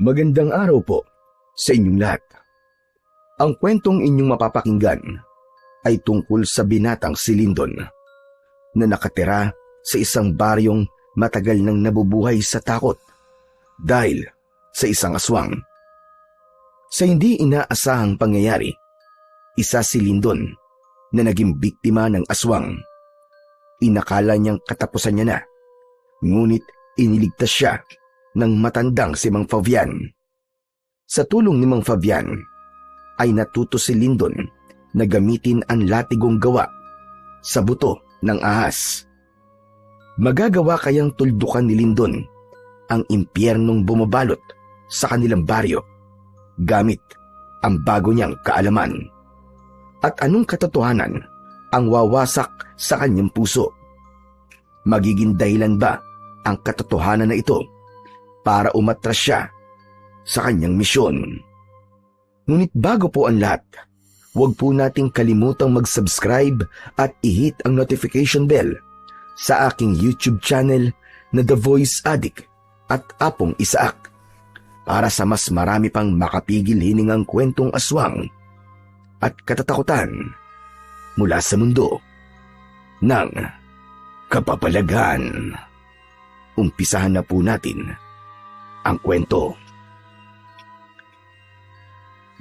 Magandang araw po sa inyong lahat. Ang kwentong inyong mapapakinggan ay tungkol sa binatang si Lyndon na nakatira sa isang baryong matagal nang nabubuhay sa takot dahil sa isang aswang. Sa hindi inaasahang pangyayari, isa si Lyndon na naging biktima ng aswang. Inakala niyang katapusan niya na, ngunit iniligtas siya ng matandang si Mang Fabian. Sa tulong ni Mang Fabian, ay natuto si Lyndon na gamitin ang latigong gawa sa buto ng ahas. Magagawa kayang tuldukan ni Lyndon ang impyernong bumabalot sa kanilang baryo gamit ang bago niyang kaalaman? At anong katotohanan ang wawasak sa kanyang puso? Magiging dahilan ba ang katotohanan na ito para umatras siya sa kanyang misyon? Ngunit bago po ang lahat, huwag po nating kalimutang mag-subscribe at i-hit ang notification bell sa aking YouTube channel na The Voice Addict at Apong Isaak para sa mas marami pang makapigil hiningang kwentong aswang at katatakutan mula sa mundo ng kapapalagan. Umpisahan na po natin ang kwento.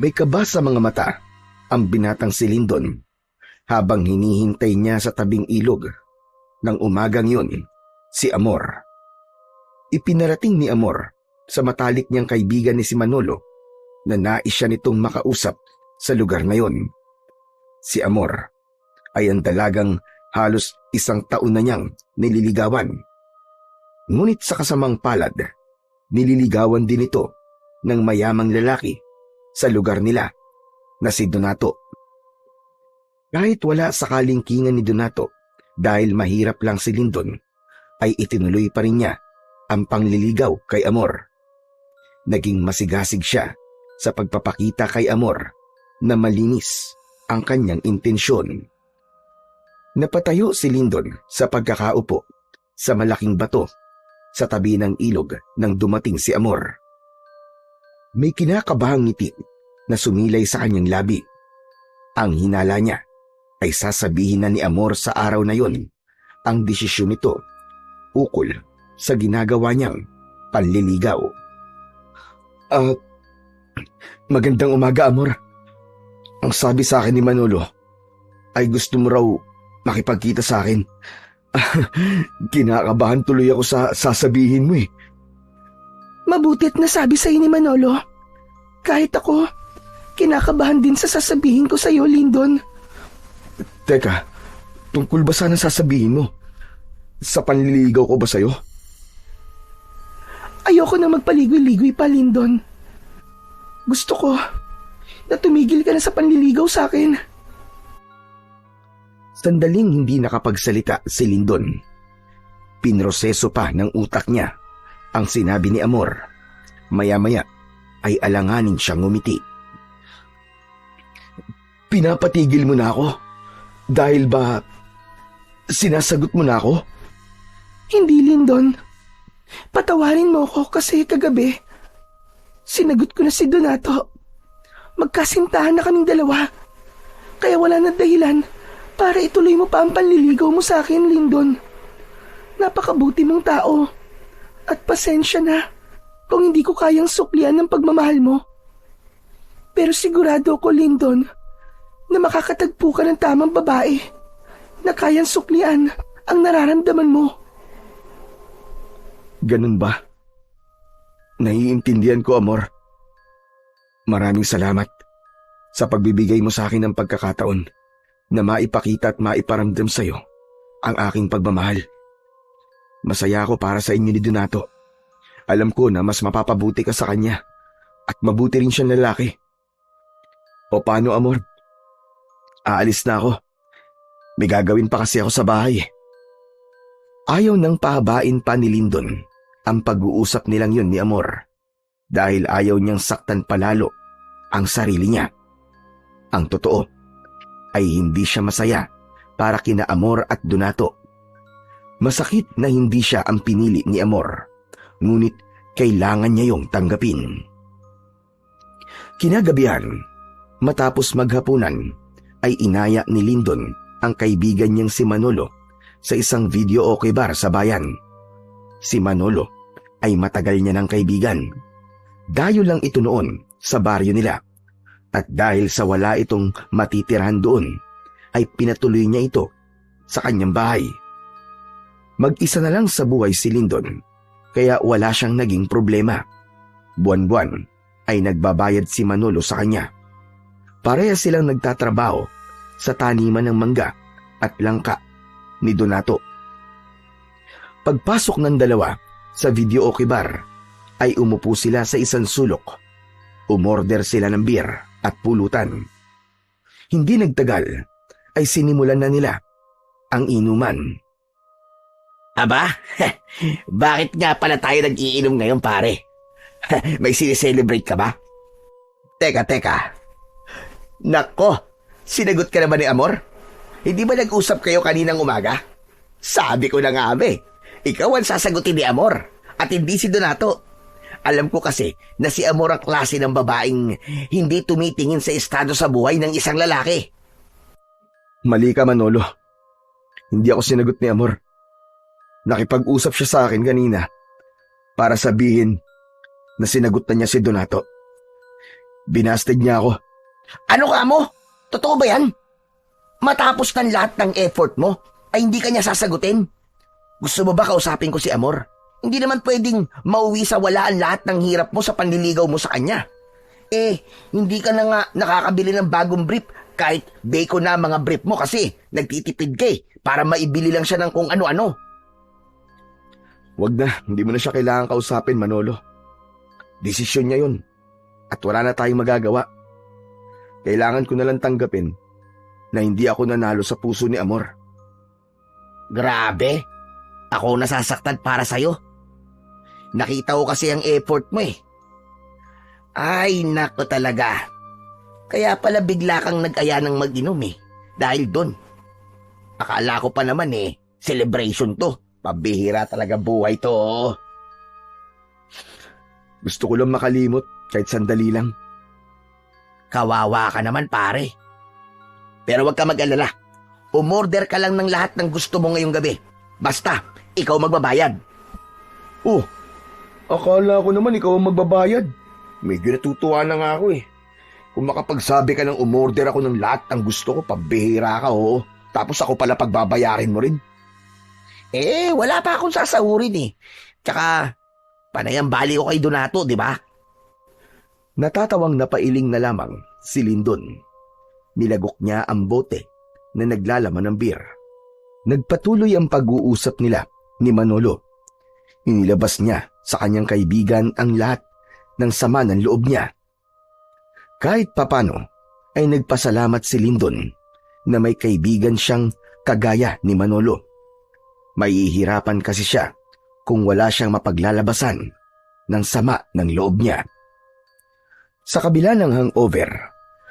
May kaba sa mga mata ang binatang si Lyndon habang hinihintay niya sa tabing ilog ng umagang yun si Amor. Ipinarating ni Amor sa matalik niyang kaibigan ni si Manolo na nais siya nitong makausap sa lugar na yon. Si Amor ay ang dalagang halos 1 taon na niyang nililigawan. Ngunit sa kasamang palad, nililigawan din ito ng mayamang lalaki sa lugar nila na si Donato. Kahit wala sa kalingkingan ni Donato dahil mahirap lang si Lyndon, ay itinuloy pa rin niya ang pangliligaw kay Amor. Naging masigasig siya sa pagpapakita kay Amor na malinis ang kanyang intensyon. Napatayo si Lyndon sa pagkakaupo sa malaking bato sa tabi ng ilog nang dumating si Amor. May kinakabahang ngiti na sumilay sa kanyang labi. Ang hinala niya ay sasabihin na ni Amor sa araw na yon ang desisyon nito ukol sa ginagawa niyang panliligaw. Magandang umaga, Amor. Ang sabi sa akin ni Manolo ay gusto mo raw makipagkita sa akin. Kinakabahan tuloy ako sa sasabihin mo eh. Mabuti at nasabi sa ni Manolo. Kahit ako, kinakabahan din sa sasabihin ko sa iyo, Lyndon. Teka, tungkol ba sana sasabihin mo? Sa panliligaw ko ba sa'yo? Ayoko na magpaligoy-ligoy pa, Lyndon. Gusto ko na tumigil ka na sa panliligaw sa akin. Sandaling hindi nakapagsalita si Lyndon. Pinroseso pa ng utak niya ang sinabi ni Amor. Maya-maya ay alanganin siyang ngumiti. Pinapatigil mo na ako? Dahil ba sinasagot mo na ako? Hindi, Lyndon. Patawarin mo ako kasi kagabi sinagot ko na si Donato. Magkasintahan na kaming dalawa. Kaya wala na dahilan para ituloy mo pa ang panliligaw mo sa akin, Lyndon. Napakabuti mong tao. At pasensya na kung hindi ko kayang suklian ng pagmamahal mo. Pero sigurado ko, Lyndon, na makakatagpo ka ng tamang babae na kayang suklian ang nararamdaman mo. Ganun ba? Naiintindihan ko, Amor. Maraming salamat sa pagbibigay mo sa akin ng pagkakataon na maipakita at maiparamdam sa iyo ang aking pagmamahal. Masaya ako para sa inyo ni Donato. Alam ko na mas mapapabuti ka sa kanya at mabuti rin siyang lalaki. O paano, Amor? Aalis na ako. May gagawin pa kasi ako sa bahay. Ayaw nang pahabain pa ni Lyndon ang pag-uusap nilang yun ni Amor dahil ayaw niyang saktan palalo ang sarili niya. Ang totoo ay hindi siya masaya para kina Amor at Donato. Masakit na hindi siya ang pinili ni Amor, ngunit kailangan niya yung tanggapin. Kinagabihan, matapos maghapunan, ay inaya ni Lyndon ang kaibigan niyang si Manolo sa isang video okay bar sa bayan. Si Manolo ay matagal niya ng kaibigan. Dayo lang ito noon sa baryo nila. At dahil sa wala itong matitirahan doon, ay pinatuloy niya ito sa kanyang bahay. Mag-isa na lang sa buhay si Lyndon, kaya wala siyang naging problema. Buwan-buwan ay nagbabayad si Manolo sa kanya. Pareha silang nagtatrabaho sa taniman ng mangga at langka ni Donato. Pagpasok ng dalawa sa video okay bar, ay umupo sila sa isang sulok. Umorder sila ng beer at pulutan. Hindi nagtagal ay sinimulan na nila ang inuman. Aba, bakit nga pala tayo nag-iinom ngayon, pare? May sineselebrate ka ba? Teka. Nako, sinagot ka na ba ni Amor? Hindi ba nag-usap kayo kaninang umaga? Sabi ko na nga, ikaw ang sasagutin ni Amor at hindi si Donato. Alam ko kasi na si Amor ang klase ng babaeng hindi tumitingin sa estado sa buhay ng isang lalaki. Mali ka, Manolo. Hindi ako sinagot ni Amor. Nakipag-usap siya sa akin kanina para sabihin na sinagot na niya si Donato. Binasted niya ako. Ano ka mo? Totoo ba yan? Matapos ng lahat ng effort mo, ay hindi ka niya sasagutin? Gusto mo ba kausapin ko si Amor? Hindi naman pwedeng mauwi sa wala ang lahat ng hirap mo sa panliligaw mo sa kanya. Hindi ka na nga nakakabili ng bagong brief kahit bacon na mga brief mo kasi nagtitipid ka para maibili lang siya ng kung ano-ano. Wag na, hindi mo na siya kailangan kausapin, Manolo. Desisyon niya yun at wala na tayong magagawa. Kailangan ko na lang tanggapin na hindi ako nanalo sa puso ni Amor. Grabe, ako nasasaktan para sa'yo. Nakita ko kasi ang effort mo Ay, nako talaga. Kaya pala bigla kang nag-aya ng mag-inom dahil doon. Akala ko pa naman celebration to. Pabihira talaga buhay to. Gusto ko lang makalimot kahit sandali lang. Kawawa ka naman, pare. Pero wag ka mag-alala. Umorder ka lang ng lahat ng gusto mo ngayong gabi. Basta, ikaw magbabayad. Oh, akala ko naman ikaw ang magbabayad. Medyo natutuwa na nga ako Kung makapagsabi ka ng umorder ako ng lahat ng gusto ko, pabihira ka Tapos ako pala pagbabayarin mo rin. Wala pa akong sasahurin Tsaka, panayang bali ko kay Donato, di ba? Natatawang napailing na lamang si Lyndon. Nilagok niya ang bote na naglalaman ng beer. Nagpatuloy ang pag-uusap nila ni Manolo. Inilabas niya sa kanyang kaibigan ang lahat ng sama ng loob niya. Kahit papano ay nagpasalamat si Lyndon na may kaibigan siyang kagaya ni Manolo. Mahihirapan kasi siya kung wala siyang mapaglalabasan ng sama ng loob niya. Sa kabila ng hangover,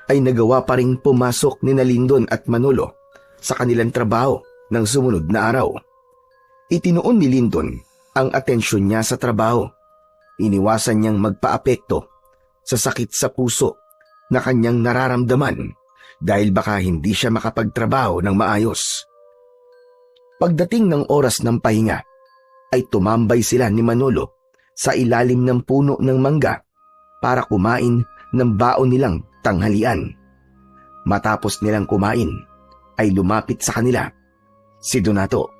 ay nagawa pa ring pumasok ni Lyndon at Manolo sa kanilang trabaho ng sumunod na araw. Itinuon ni Lyndon ang atensyon niya sa trabaho. Iniwasan niyang magpaapekto sa sakit sa puso na kanyang nararamdaman dahil baka hindi siya makapagtrabaho ng maayos. Pagdating ng oras ng pahinga, ay tumambay sila ni Manolo sa ilalim ng puno ng mangga para kumain ng baon nilang tanghalian. Matapos nilang kumain, ay lumapit sa kanila si Donato.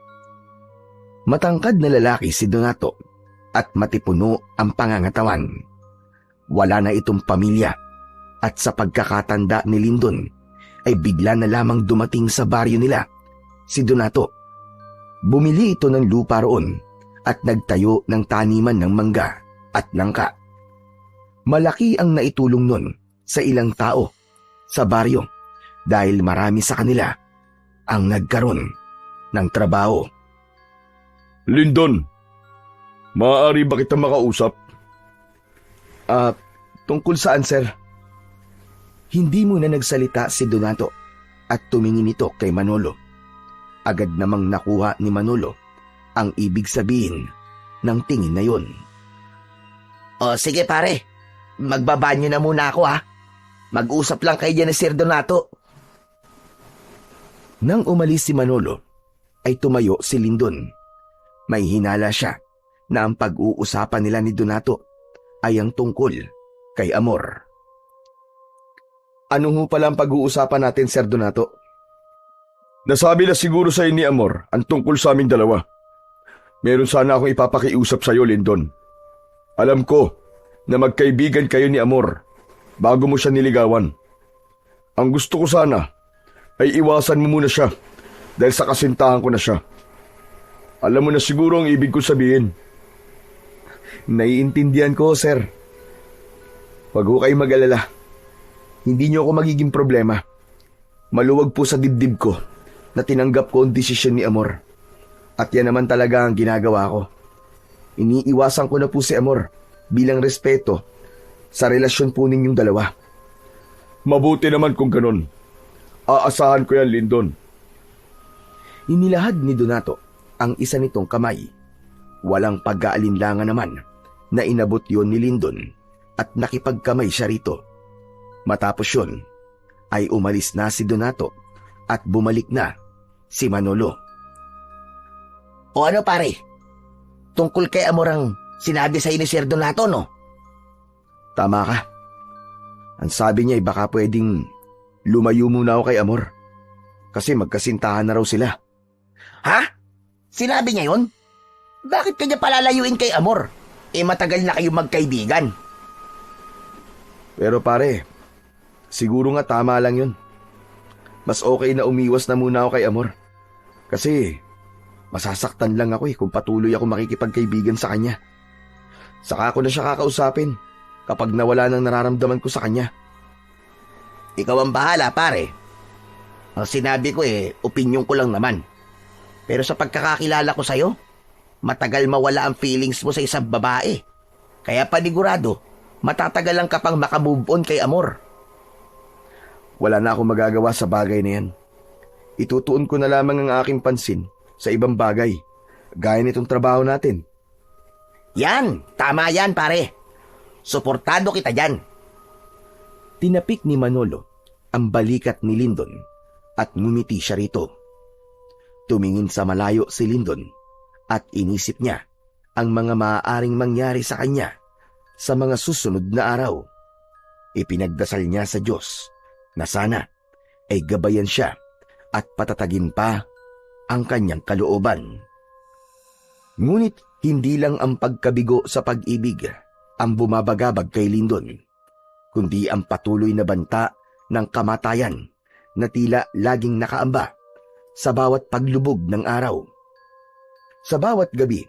Matangkad na lalaki si Donato at matipuno ang pangangatawan. Wala na itong pamilya at sa pagkakatanda ni Lyndon ay bigla na lamang dumating sa baryo nila si Donato. Bumili ito ng lupa roon at nagtayo ng taniman ng mangga at langka. Malaki ang naitulong nun sa ilang tao sa baryo dahil marami sa kanila ang nagkaroon ng trabaho. Lyndon, maaari ba kita makausap? Tungkol saan, sir? Hindi muna nagsalita si Donato at tumingin ito kay Manolo. Agad namang nakuha ni Manolo ang ibig sabihin ng tingin na yon. O sige pare, magbabanyo na muna ako ha. Mag-usap lang kayo dyan ni Sir Donato. Nang umalis si Manolo, ay tumayo si Lindon. May hinala siya na ang pag-uusapan nila ni Donato ay ang tungkol kay Amor. Ano ho pala ang pag-uusapan natin, Sir Donato? Nasabi na siguro sa'yo ni Amor ang tungkol sa aming dalawa. Meron sana akong ipapakiusap sa'yo, Lindon. Alam ko na magkaibigan kayo ni Amor bago mo siya niligawan. Ang gusto ko sana ay iwasan mo muna siya dahil sa kasintahan ko na siya. Alam mo na siguro ang ibig ko sabihin. Naiintindihan ko, sir. Huwag ho kayo mag-alala. Hindi niyo ako magiging problema. Maluwag po sa dibdib ko na tinanggap ko ang desisyon ni Amor. At yan naman talaga ang ginagawa ko. Iniiwasan ko na po si Amor bilang respeto sa relasyon po ninyong dalawa. Mabuti naman kung ganun. Aasahan ko yan, Lindon. Inilahad ni Donato ang isa nitong kamay. Walang pag-aalinlangan naman na inabot yon ni Lindon at nakipagkamay siya rito. Matapos yon, ay umalis na si Donato at bumalik na si Manolo. O ano pare? Tungkol kay Amor ang sinabi sa'yo ni Sir Donato, no? Tama ka. Ang sabi niya ay baka pwedeng lumayo muna ako kay Amor. Kasi magkasintahan na raw sila. Ha? Sinabi niya yun? Bakit kanya palalayuin kay Amor? Matagal na kayong magkaibigan. Pero pare, siguro nga tama lang yun. Mas okay na umiwas na muna ako kay Amor. Kasi masasaktan lang ako kung patuloy ako makikipagkaibigan sa kanya. Saka ko na siya kakausapin kapag nawala ng nararamdaman ko sa kanya. Ikaw ang bahala, pare. Ang sinabi ko opinyon ko lang naman. Pero sa pagkakakilala ko sa'yo, matagal mawala ang feelings mo sa isang babae. Kaya panigurado, matatagalan ka pang makamove on kay Amor. Wala na akong magagawa sa bagay na yan. Itutuon ko na lamang ang aking pansin sa ibang bagay, gaya nitong trabaho natin. Yan! Tama yan, pare. Suportado kita dyan. Tinapik ni Manolo ang balikat ni Lindon at ngumiti siya rito. Tumingin sa malayo si Lindon at inisip niya ang mga maaaring mangyari sa kanya sa mga susunod na araw. Ipinagdasal niya sa Diyos na sana ay gabayan siya at patatagin pa ang kanyang kalooban. Ngunit hindi lang ang pagkabigo sa pag-ibig ang bumabagabag kay Lindon, kundi ang patuloy na banta ng kamatayan na tila laging nakaamba sa bawat paglubog ng araw. Sa bawat gabi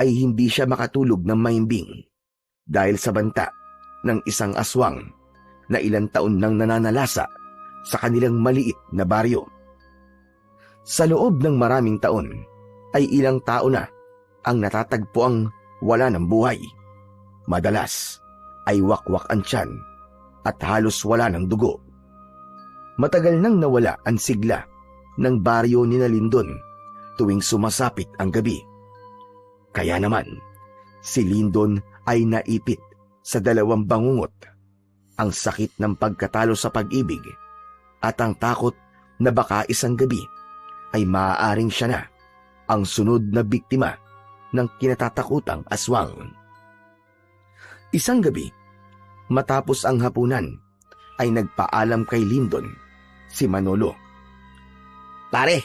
ay hindi siya makatulog ng mahimbing dahil sa banta ng isang aswang na ilang taon nang nananalasa sa kanilang maliit na baryo. Sa loob ng maraming taon ay ilang tao na ang natatagpuang wala ng buhay. Madalas ay wakwak ang tiyan at halos wala ng dugo. Matagal nang nawala ang sigla ng baryo ni Lindon tuwing sumasapit ang gabi. Kaya naman, si Lindon ay naipit sa dalawang bangungot, ang sakit ng pagkatalo sa pag-ibig at ang takot na baka isang gabi ay maaaring siya na ang sunod na biktima ng kinatatakutang aswang. Isang gabi, matapos ang hapunan, ay nagpaalam kay Lindon si Manolo. Pare,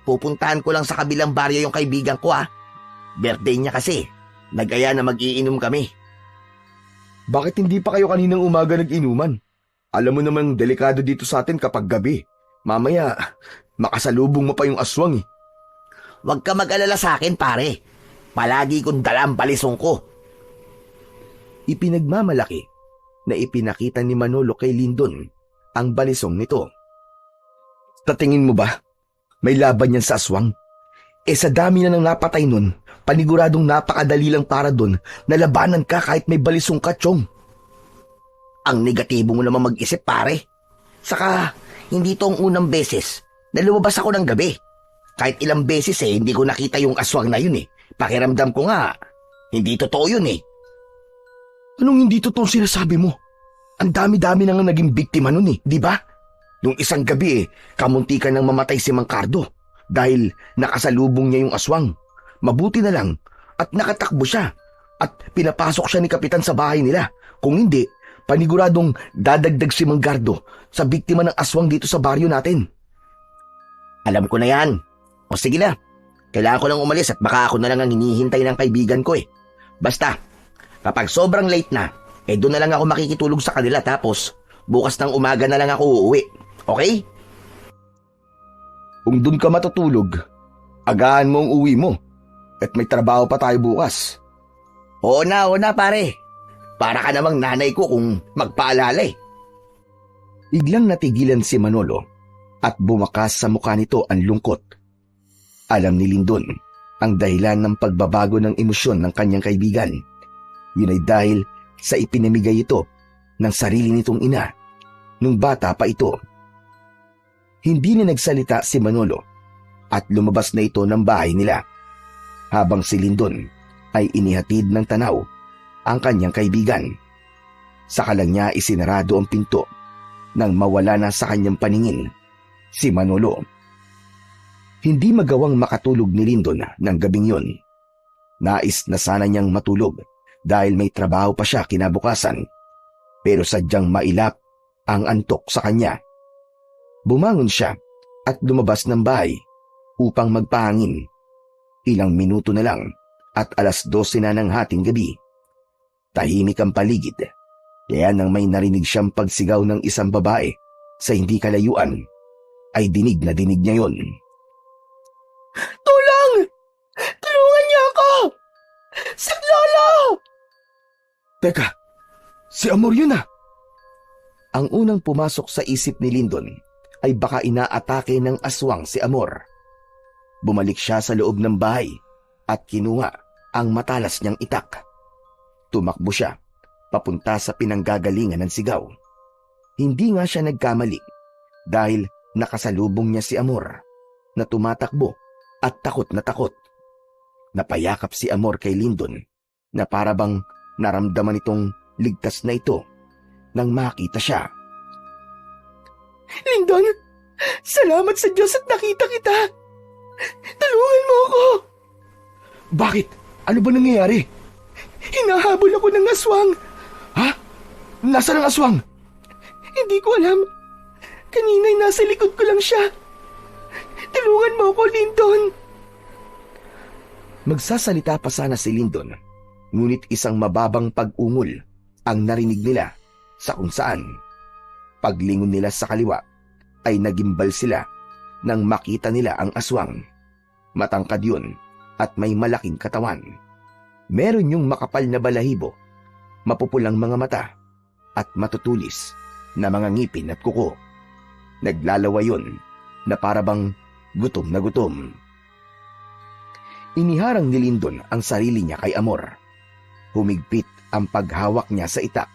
pupuntahan ko lang sa kabilang baryo yung kaibigan ko ha. Birthday niya kasi. Nag-aya na mag-iinom kami. Bakit hindi pa kayo kaninang umaga nag-inuman? Alam mo namang delikado dito sa atin kapag gabi. Mamaya, makasalubong mo pa yung aswang eh. Huwag ka mag-alala sa akin, pare. Palagi kong dala ang balisong ko. Ipinagmamalaki na ipinakita ni Manolo kay Lindon ang balisong nito. Tatingin mo ba? May laban yan sa aswang. Sa dami na ng napatay nun, paniguradong napakadali lang para dun na labanan ka kahit may balisong ka, Chong. Ang negatibo mo naman mag-isip, pare. Saka, hindi to ang unang beses na lumabas ako ng gabi. Kahit ilang beses hindi ko nakita yung aswang na yun eh. Pakiramdam ko nga, hindi totoo yun eh. Anong hindi totoo sinasabi mo? Ang dami-dami na nga naging biktima nun di ba? Nung isang gabi kamuntikan nang mamatay si Mang Cardo dahil nakasalubong niya yung aswang. Mabuti na lang at nakatakbo siya at pinapasok siya ni Kapitan sa bahay nila. Kung hindi, paniguradong dadagdag si Mang Cardo sa biktima ng aswang dito sa baryo natin. Alam ko na yan. O sige na, kailangan ko lang umalis at baka ako na lang ang hinihintay ng kaibigan ko Basta, kapag sobrang late na, doon na lang ako makikitulog sa kanila tapos bukas ng umaga na lang ako uuwi. Okay? Kung doon ka matutulog, agahan mo ang uwi mo at may trabaho pa tayo bukas. Oo na pare. Para ka namang nanay ko kung magpaalala Biglang natigilan si Manolo at bumakas sa mukha nito ang lungkot. Alam ni Lindon ang dahilan ng pagbabago ng emosyon ng kanyang kaibigan. Yun ay dahil sa ipinamigay ito ng sarili nitong ina nung bata pa ito. Hindi na nagsalita si Manolo at lumabas na ito ng bahay nila habang si Lindon ay inihatid ng tanaw ang kanyang kaibigan. Saka lang niya isinarado ang pinto nang mawala na sa kanyang paningin si Manolo. Hindi magawang makatulog ni Lindon ng gabing yon. Nais na sana niyang matulog dahil may trabaho pa siya kinabukasan, pero sadyang mailap ang antok sa kanya. Bumangon siya at lumabas ng bahay upang magpahangin. Ilang minuto na lang at 12:00 na ng hating gabi. Tahimik ang paligid, kaya nang may narinig siyang pagsigaw ng isang babae sa hindi kalayuan, ay dinig na dinig niya yon. Tulong! Tulungan niyo ako! Si Lolo! Teka, si Amor yun Ang unang pumasok sa isip ni Lindon ay baka inaatake ng aswang si Amor. Bumalik siya sa loob ng bahay at kinuha ang matalas niyang itak. Tumakbo siya papunta sa pinanggagalingan ng sigaw. Hindi nga siya nagkamali dahil nakasalubong niya si Amor na tumatakbo at takot na takot. Napayakap si Amor kay Lindon na parabang naramdaman itong ligtas na ito nang makita siya. Lindon, salamat sa Diyos at nakita kita. Tulungan mo ako. Bakit? Ano ba nangyayari? Hinahabol ako ng aswang. Ha? Nasaan ang aswang? Hindi ko alam. Kanina'y nasa likod ko lang siya. Tulungan mo ako, Lindon. Magsasalita pa sana si Lindon, ngunit isang mababang pag-ungol ang narinig nila sa kung saan. Paglingon nila sa kaliwa ay nagimbal sila nang makita nila ang aswang. Matangkad yun at may malaking katawan. Meron yung makapal na balahibo, mapupulang mga mata at matutulis na mga ngipin at kuko. Naglalawa yun na parabang gutom na gutom. Iniharang ni Lindon ang sarili niya kay Amor. Humigpit ang paghawak niya sa itak.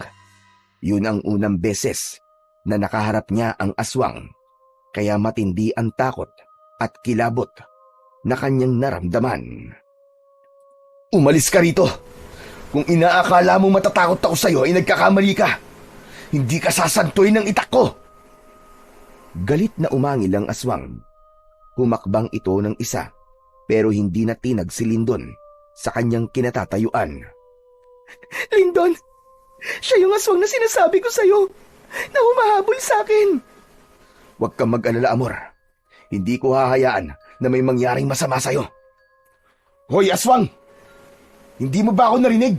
Yun ang unang beses na nakaharap niya ang aswang, kaya matindi ang takot at kilabot na kanyang naramdaman. Umalis ka rito! Kung inaakala mo matatakot ako sa'yo ay nagkakamali ka! Hindi ka sasantuin ng itak ko! Galit na umangil ang aswang. Humakbang ito ng isa, pero hindi natinag si Lindon sa kanyang kinatatayuan. Lindon, siya yung aswang na sinasabi ko sa'yo na humahabol sa akin. Huwag kang mag-alala, Amor. Hindi ko hahayaan na may mangyaring masama sa'yo. Hoy, aswang! Hindi mo ba ako narinig?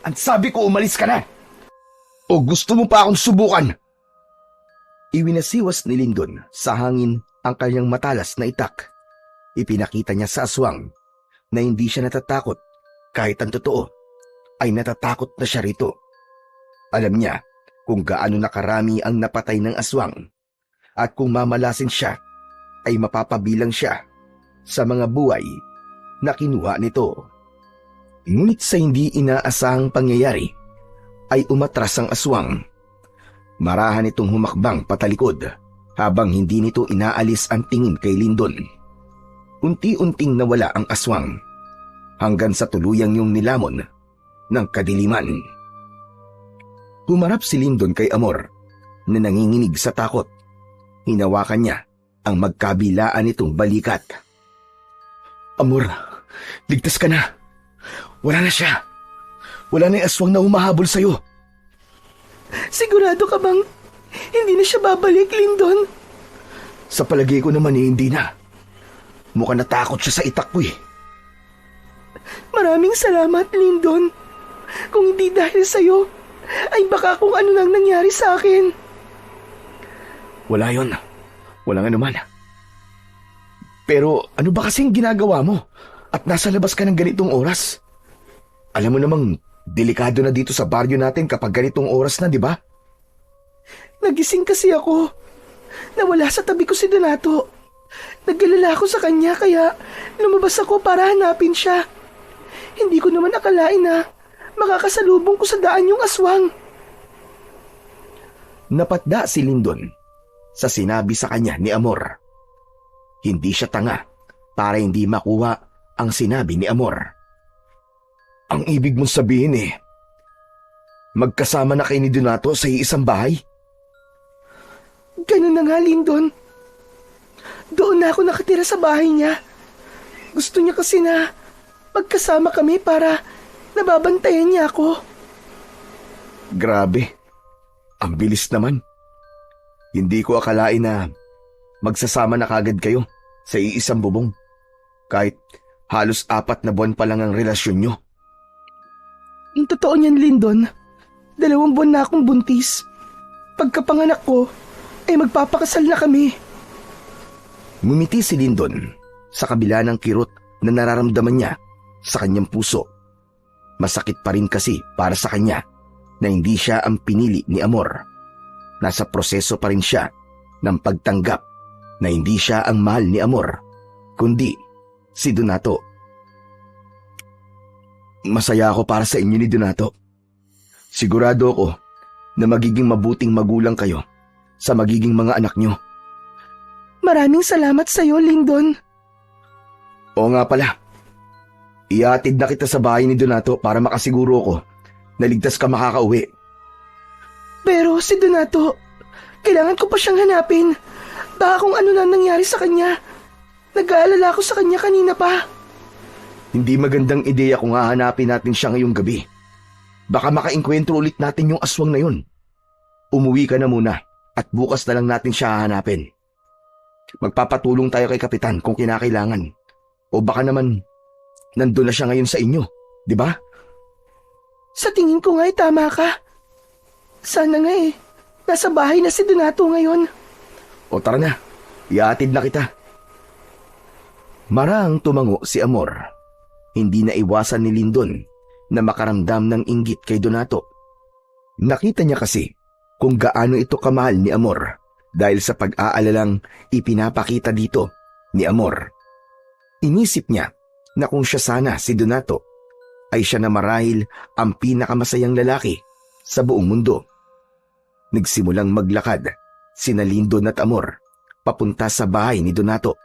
Ang sabi ko, umalis ka na! O gusto mo pa akong subukan? Iwinasiwas ni Lindon sa hangin ang kanyang matalas na itak. Ipinakita niya sa aswang na hindi siya natatakot kahit ang totoo ay natatakot na siya rito. Alam niya kung gaano nakarami ang napatay ng aswang at kung mamalasin siya ay mapapabilang siya sa mga buhay na kinuha nito. Ngunit sa hindi inaasahang pangyayari ay umatras ang aswang. Marahan itong humakbang patalikod habang hindi nito inaalis ang tingin kay Lindon. Unti-unting nawala ang aswang hanggang sa tuluyang yung nilamon ng kadiliman. Humarap si Lindon kay Amor na nanginginig sa takot. Hinawakan niya ang magkabilaan nitong balikat. Amor, ligtas ka na. Wala na siya. Wala na yung aswang na humahabol sa'yo. Sigurado ka bang hindi na siya babalik, Lindon? Sa palagay ko naman hindi na. Mukhang natakot siya sa itak ko eh. Maraming salamat, Lindon. Kung hindi dahil sa'yo, ay baka kung ano nang nangyari sa akin. Wala yon. Walang anuman. Pero ano ba kasing ginagawa mo? At nasa labas ka ng ganitong oras? Alam mo namang delikado na dito sa baryo natin kapag ganitong oras na, di ba? Nagising kasi ako. Nawala sa tabi ko si Donato. Nag-alala ako sa kanya kaya lumabas ako para hanapin siya. Hindi ko naman akalain na makakasalubong ko sa daan yung aswang. Napatda si Lindon sa sinabi sa kanya ni Amor. Hindi siya tanga para hindi makuha ang sinabi ni Amor. Ang ibig mong sabihin magkasama na kayo ni Donato sa iisang bahay? Ganun na nga, Lindon. Doon na ako nakatira sa bahay niya. Gusto niya kasi na magkasama kami para nababantayan niya ako. Grabe. Ang bilis naman. Hindi ko akalain na magsasama na kagad kayo sa iisang bubong. Kahit halos 4 na buwan pa lang ang relasyon nyo. Yung totoo niyan, Lindon, 2 buwan na akong buntis. Pagkapanganak ko, ay magpapakasal na kami. Ngumiti si Lindon sa kabila ng kirot na nararamdaman niya sa kanyang puso. Masakit pa rin kasi para sa kanya na hindi siya ang pinili ni Amor. Nasa proseso pa rin siya ng pagtanggap na hindi siya ang mahal ni Amor, kundi si Donato. Masaya ako para sa inyo ni Donato. Sigurado ako na magiging mabuting magulang kayo sa magiging mga anak nyo. Maraming salamat sa iyo, Lindon. Oo nga pala. Iatid na kita sa bahay ni Donato para makasiguro ko na ligtas ka makakauwi. Pero si Donato, kailangan ko pa siyang hanapin. Baka kung ano na nangyari sa kanya. Nag-aalala ako sa kanya kanina pa. Hindi magandang ideya kung hahanapin natin siya ngayong gabi. Baka makainkwentro ulit natin yung aswang na yun. Umuwi ka na muna at bukas na lang natin siya hahanapin. Magpapatulong tayo kay Kapitan kung kinakailangan. O baka naman nandun na siya ngayon sa inyo, di ba? Sa tingin ko nga'y tama ka. Sana nga nasa bahay na si Donato ngayon. O tara na, iatid na kita. Marang tumango si Amor. Hindi na iwasan ni Lindon na makaramdam ng inggit kay Donato. Nakita niya kasi kung gaano ito kamahal ni Amor dahil sa pag-aalalang ipinapakita dito ni Amor. Inisip niya na kung siya sana si Donato ay siya na marahil ang pinakamasayang lalaki sa buong mundo. Nagsimulang maglakad sina Lindon at Amor papunta sa bahay ni Donato.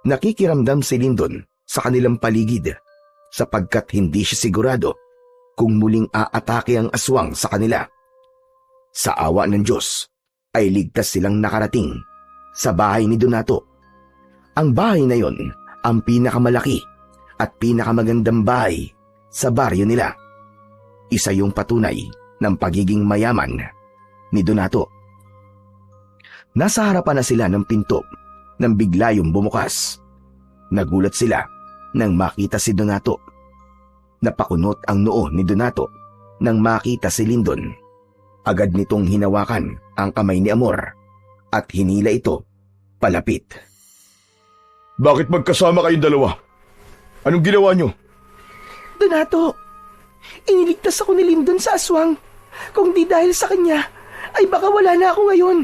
Nakikiramdam si Lindon sa kanilang paligid sapagkat hindi siya sigurado kung muling aatake ang aswang sa kanila. Sa awa ng Diyos ay ligtas silang nakarating sa bahay ni Donato. Ang bahay na yon ang pinakamalaki at pinakamagandang bahay sa baryo nila. Isa yung patunay ng pagiging mayaman ni Donato. Nasa harapan na sila ng pinto nang bigla yung bumukas. Nagulat sila nang makita si Donato. Napakunot ang noo ni Donato nang makita si Lindon. Agad nitong hinawakan ang kamay ni Amor at hinila ito palapit. Bakit magkasama kayong dalawa? Anong ginawa nyo? Donato, iniligtas ako ni Lindon sa aswang. Kung di dahil sa kanya, ay baka wala na ako ngayon.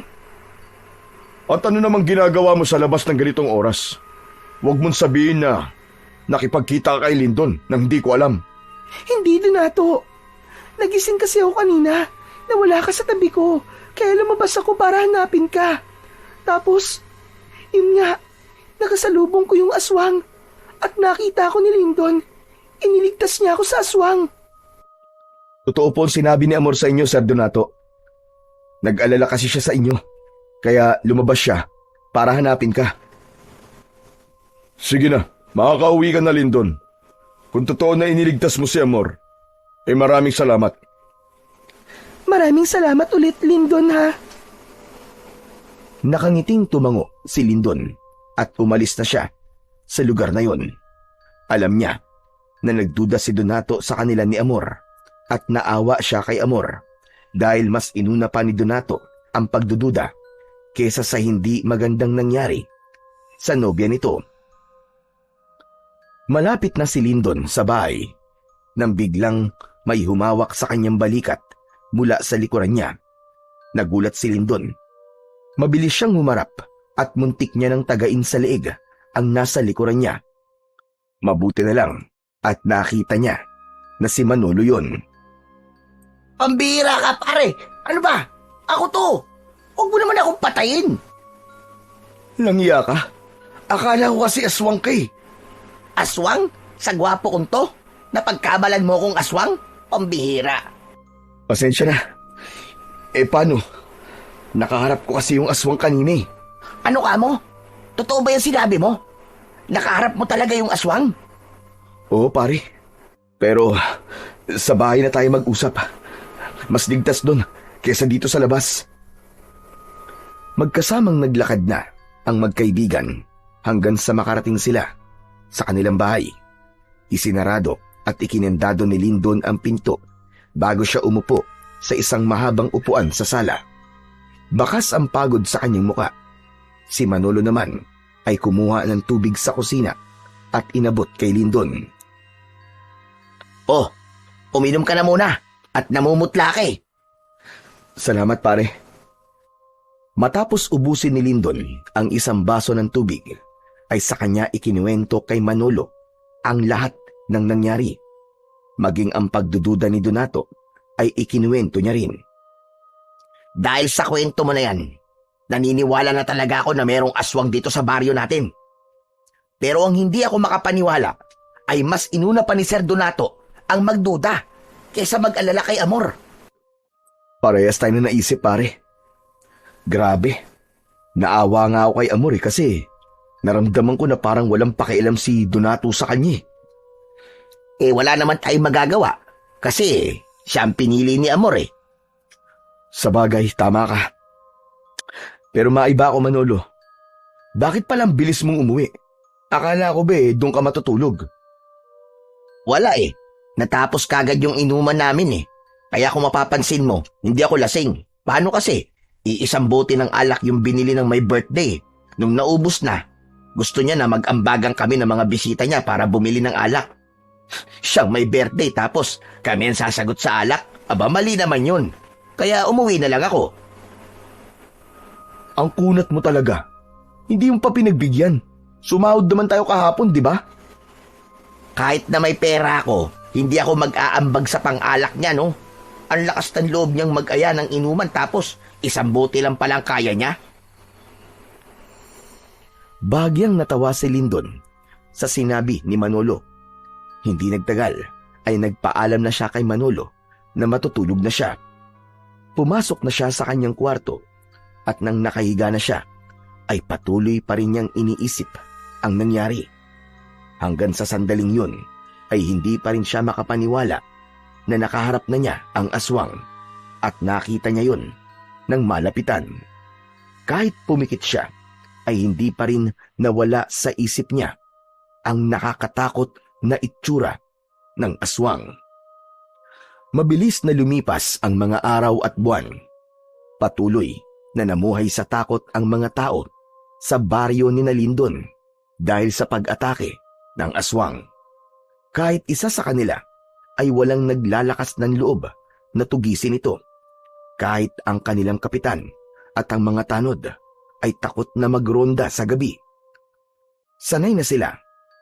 At ano namang ginagawa mo sa labas ng ganitong oras? Huwag mong sabihin na nakipagkita ka kay Lindon nang hindi ko alam. Hindi, Donato. Nagising kasi ako kanina na wala ka sa tabi ko, kaya lumabas ako para hanapin ka. Tapos, yun nga, nakasalubong ko yung aswang at nakita ko ni Lindon. Iniligtas niya ako sa aswang. Totoo po ang sinabi ni Amor sa inyo, Sir Donato. Nag-alala kasi siya sa inyo, kaya lumabas siya para hanapin ka. Sige na, makakauwi ka na, Lindon. Kung totoo na iniligtas mo si Amor, maraming salamat. Maraming salamat ulit, Lindon, ha? Nakangiting tumango si Lindon at umalis na siya sa lugar na yon. Alam niya na nagduda si Donato sa kanila ni Amor at naawa siya kay Amor dahil mas inuna pa ni Donato ang pagdududa kesa sa hindi magandang nangyari sa nobya nito. Malapit na si Lindon sa bahay nang biglang may humawak sa kanyang balikat mula sa likuran niya. Nagulat si Lindon. Mabilis siyang humarap at muntik niya ng tagain sa leeg ang nasa likuran niya. Mabuti na lang at nakita niya na si Manolo yun. Pambira ka, pare! Ano ba? Ako to! Huwag mo naman akong patayin! Langya ka? Akala ko kasi aswang ka eh. Aswang? Sa gwapo kong to? Napagkabalan mo kong aswang? Pambihira! Pasensya na. Paano? Nakaharap ko kasi yung aswang kanina eh. Ano ka mo? Totoo ba yung sinabi mo? Nakaharap mo talaga yung aswang? Oo pare. Pero sa bahay na tayo mag-usap. Mas ligtas doon kesa dito sa labas. Magkasamang naglakad na ang magkaibigan hanggang sa makarating sila sa kanilang bahay. Isinarado at ikinendado ni Lindon ang pinto bago siya umupo sa isang mahabang upuan sa sala. Bakas ang pagod sa kanyang muka. Si Manolo naman ay kumuha ng tubig sa kusina at inabot kay Lindon. Oh, uminom ka na muna at namumutla ka eh. Salamat pare. Matapos ubusin ni Lindon ang isang baso ng tubig, ay sa kanya ikinuwento kay Manolo ang lahat ng nangyari. Maging ang pagdududa ni Donato ay ikinuwento niya rin. Dahil sa kwento mo na yan, naniniwala na talaga ako na merong aswang dito sa baryo natin. Pero ang hindi ako makapaniwala ay mas inuna pa ni Sir Donato ang magduda kaysa mag-alala kay Amor. Parehas tayo na naisip pare. Grabe. Naawa nga ako kay Amor kasi naramdaman ko na parang walang pakialam si Donato sa kanya. Wala naman tayong magagawa kasi siya ang pinili ni Amor eh. Sa bagay, tama ka. Pero maiba ako Manolo. Bakit palang bilis mong umuwi? Akala ko ba doon ka matutulog? Wala eh. Natapos kagad yung inuman namin eh. Kaya kung mapapansin mo, hindi ako lasing. Paano kasi? Iisang bote ng alak yung binili ng may birthday. Nung naubos na, gusto niya na mag-ambagang kami ng mga bisita niya para bumili ng alak. Siyang may birthday tapos kami ang sasagot sa alak. Aba, mali naman yun. Kaya umuwi na lang ako. Ang kunat mo talaga. Hindi mo pa pinagbigyan. Sumahod naman tayo kahapon, di ba? Kahit na may pera ako, hindi ako mag-aambag sa pang-alak niya, no? Ang lakas ng loob niyang mag-aya ng inuman tapos isang bote lang palang kaya niya. Bagyang natawa si Lindon sa sinabi ni Manolo. Hindi nagtagal ay nagpaalam na siya kay Manolo na matutulog na siya. Pumasok na siya sa kanyang kwarto at nang nakahiga na siya ay patuloy pa rin niyang iniisip ang nangyari. Hanggang sa sandaling yun ay hindi pa rin siya makapaniwala na nakaharap na niya ang aswang at nakita niya yun ng malapitan. Kahit pumikit siya ay hindi pa rin nawala sa isip niya ang nakakatakot na itsura ng aswang. Mabilis na lumipas ang mga araw at buwan. Patuloy na namuhay sa takot ang mga tao sa baryo ni Lindon dahil sa pag-atake ng aswang. Kahit isa sa kanila ay walang naglalakas ng loob na tugisin ito. Kahit ang kanilang kapitan at ang mga tanod ay takot na magronda sa gabi. Sanay na sila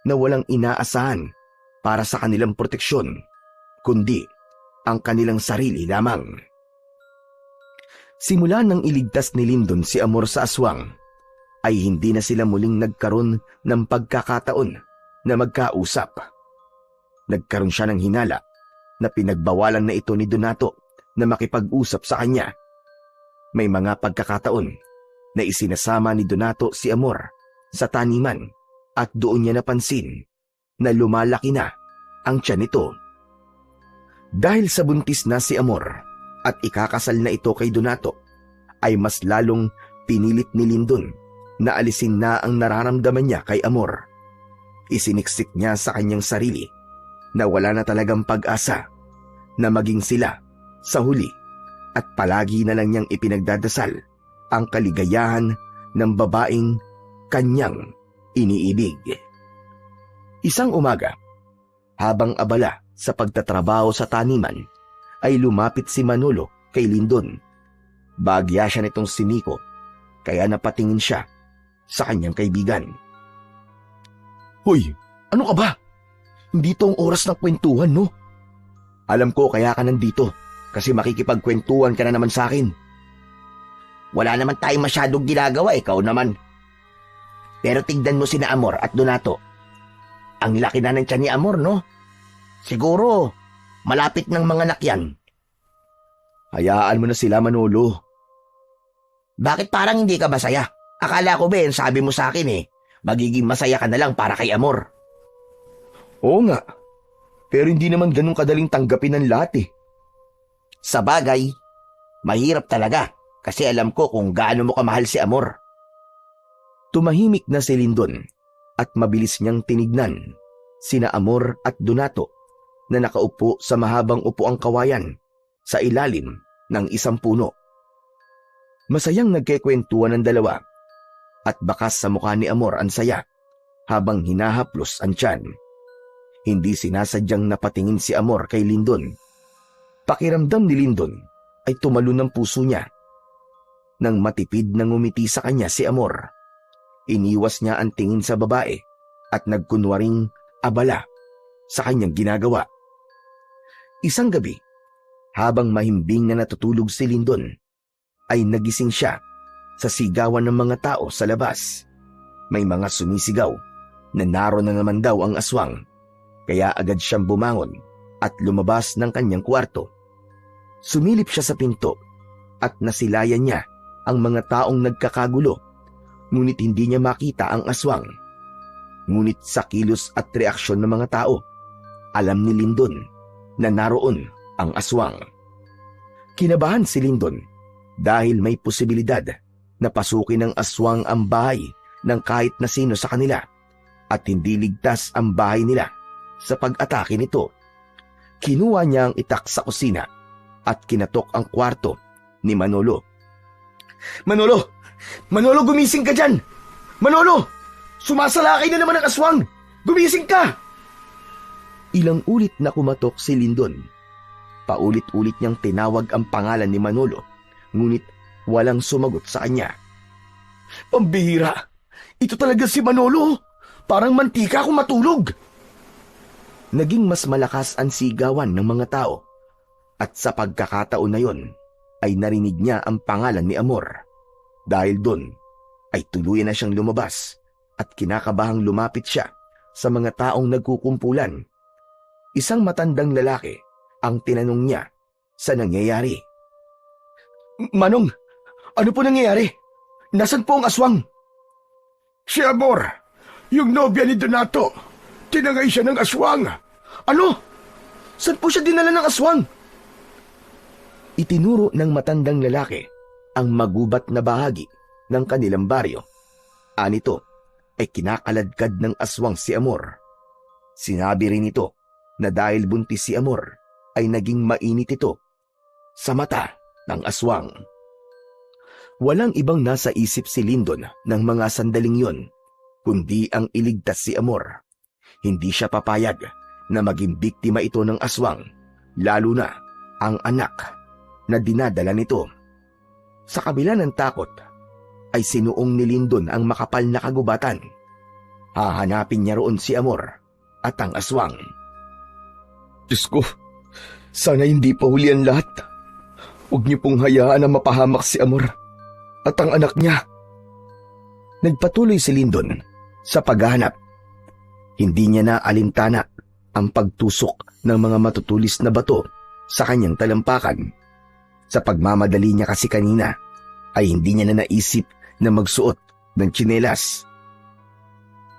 na walang inaasahan para sa kanilang proteksyon, kundi ang kanilang sarili lamang. Simula nang iligtas ni Lindon si Amor sa aswang, ay hindi na sila muling nagkaroon ng pagkakataon na magkausap. Nagkaroon siya ng hinala na pinagbawalan na ito ni Donato na makipag-usap sa kanya. May mga pagkakataon na isinasama ni Donato si Amor sa taniman at doon niya napansin na lumalaki na ang tiyan nito. Dahil sa buntis na si Amor at ikakasal na ito kay Donato, ay mas lalong pinilit ni Lindon na alisin na ang nararamdaman niya kay Amor. Isiniksik niya sa kanyang sarili na wala na talagang pag-asa na maging sila sa huli at palagi na lang niyang ipinagdadasal ang kaligayahan ng babaeng kanyang iniibig. Isang umaga, habang abala sa pagtatrabaho sa taniman, ay lumapit si Manolo kay Lindon. Bagya siya nitong siniko, kaya napatingin siya sa kanyang kaibigan. Hoy, ano ka ba? Hindi to ang oras ng kwentuhan, no? Alam ko kaya ka nandito, kasi makikipagkwentuhan ka na naman sa akin. Wala naman tayong masyadong ginagawa, ikaw naman. Pero tignan mo sina Amor at Donato. Ang laki na ng tiyan ni Amor, no? Siguro, malapit ng mga anak yan. Hayaan mo na sila, Manolo. Bakit parang hindi ka masaya? Akala ko ba sabi mo sa akin magiging masaya ka na lang para kay Amor. Oo nga, pero hindi naman ganun kadaling tanggapin ng lahat. Sa bagay, mahirap talaga kasi alam ko kung gaano mo kamahal si Amor. Tumahimik na si Lindon at mabilis niyang tinignan sina Amor at Donato na nakaupo sa mahabang upuang kawayan sa ilalim ng isang puno. Masayang nagkekwentuhan ng dalawa at bakas sa mukha ni Amor ang saya habang hinahaplos ang tiyan. Hindi sinasadyang napatingin si Amor kay Lindon. Pakiramdam ni Lindon ay tumalo ng puso niya. Nang matipid na ngumiti sa kanya si Amor, iniwas niya ang tingin sa babae at nagkunwaring abala sa kanyang ginagawa. Isang gabi, habang mahimbing na natutulog si Lindon, ay nagising siya sa sigawan ng mga tao sa labas. May mga sumisigaw na naroon na naman daw ang aswang, kaya agad siyang bumangon at lumabas ng kanyang kwarto. Sumilip siya sa pinto at nasilayan niya ang mga taong nagkakagulo, ngunit hindi niya makita ang aswang. Ngunit sa kilos at reaksyon ng mga tao, alam ni Lindon na naroon ang aswang. Kinabahan si Lindon dahil may posibilidad na pasukin ng aswang ang bahay ng kahit na sino sa kanila at hindi ligtas ang bahay nila sa pag-atake nito. Kinuha niya ang itak sa kusina at kinatok ang kwarto ni Manolo. Manolo! Manolo, gumising ka dyan! Manolo! Sumasalakay na naman ang aswang! Gumising ka! Ilang ulit na kumatok si Lindon. Paulit-ulit niyang tinawag ang pangalan ni Manolo, ngunit walang sumagot sa kanya. Pambihira! Ito talaga si Manolo! Parang mantika kung matulog! Naging mas malakas ang sigawan ng mga tao at sa pagkakataon na yon ay narinig niya ang pangalan ni Amor. Dahil doon ay tuluyan na siyang lumabas at kinakabahang lumapit siya sa mga taong nagkukumpulan. Isang matandang lalaki ang tinanong niya sa nangyayari. Manong, ano po nangyayari? Nasaan po ang aswang? Si Amor, yung nobya ni Donato, tinangay siya ng aswang. Ano? Saan po siya dinala ng aswang? Itinuro ng matandang lalaki ang magubat na bahagi ng kanilang baryo. Anito ay kinakaladkad ng aswang si Amor. Sinabi rin ito na dahil buntis si Amor ay naging mainit ito sa mata ng aswang. Walang ibang nasa isip si Lindon ng mga sandaling yon, kundi ang iligtas si Amor. Hindi siya papayag na maging biktima ito ng aswang, lalo na ang anak na dinadala nito. Sa kabila ng takot, ay sinuong ni Lindon ang makapal na kagubatan. Hahanapin niya roon si Amor at ang aswang. Diyos ko, sana hindi pa huli ang lahat. Huwag niyo pong hayaan na mapahamak si Amor at ang anak niya. Nagpatuloy si Lindon sa paghahanap. Hindi niya na alintana ang pagtusok ng mga matutulis na bato sa kanyang talampakan. Sa pagmamadali niya kasi kanina, ay hindi niya na naisip na magsuot ng tsinelas.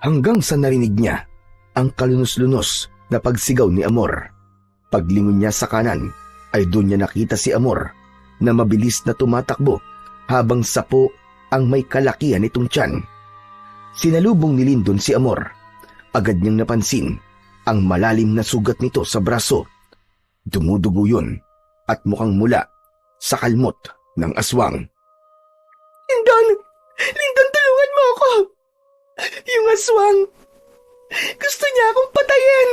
Hanggang sa narinig niya ang kalunos-lunos na pagsigaw ni Amor. Paglingon niya sa kanan, ay doon niya nakita si Amor na mabilis na tumatakbo habang sapo ang may kalakihan nitong tiyan. Sinalubong ni Lindon si Amor. Agad niyang napansin ang malalim na sugat nito sa braso. Dumudugo yun at mukhang mula sa kalmot ng aswang. Lindon! Lindon, tulungan mo ako! Yung aswang! Gusto niya akong patayin!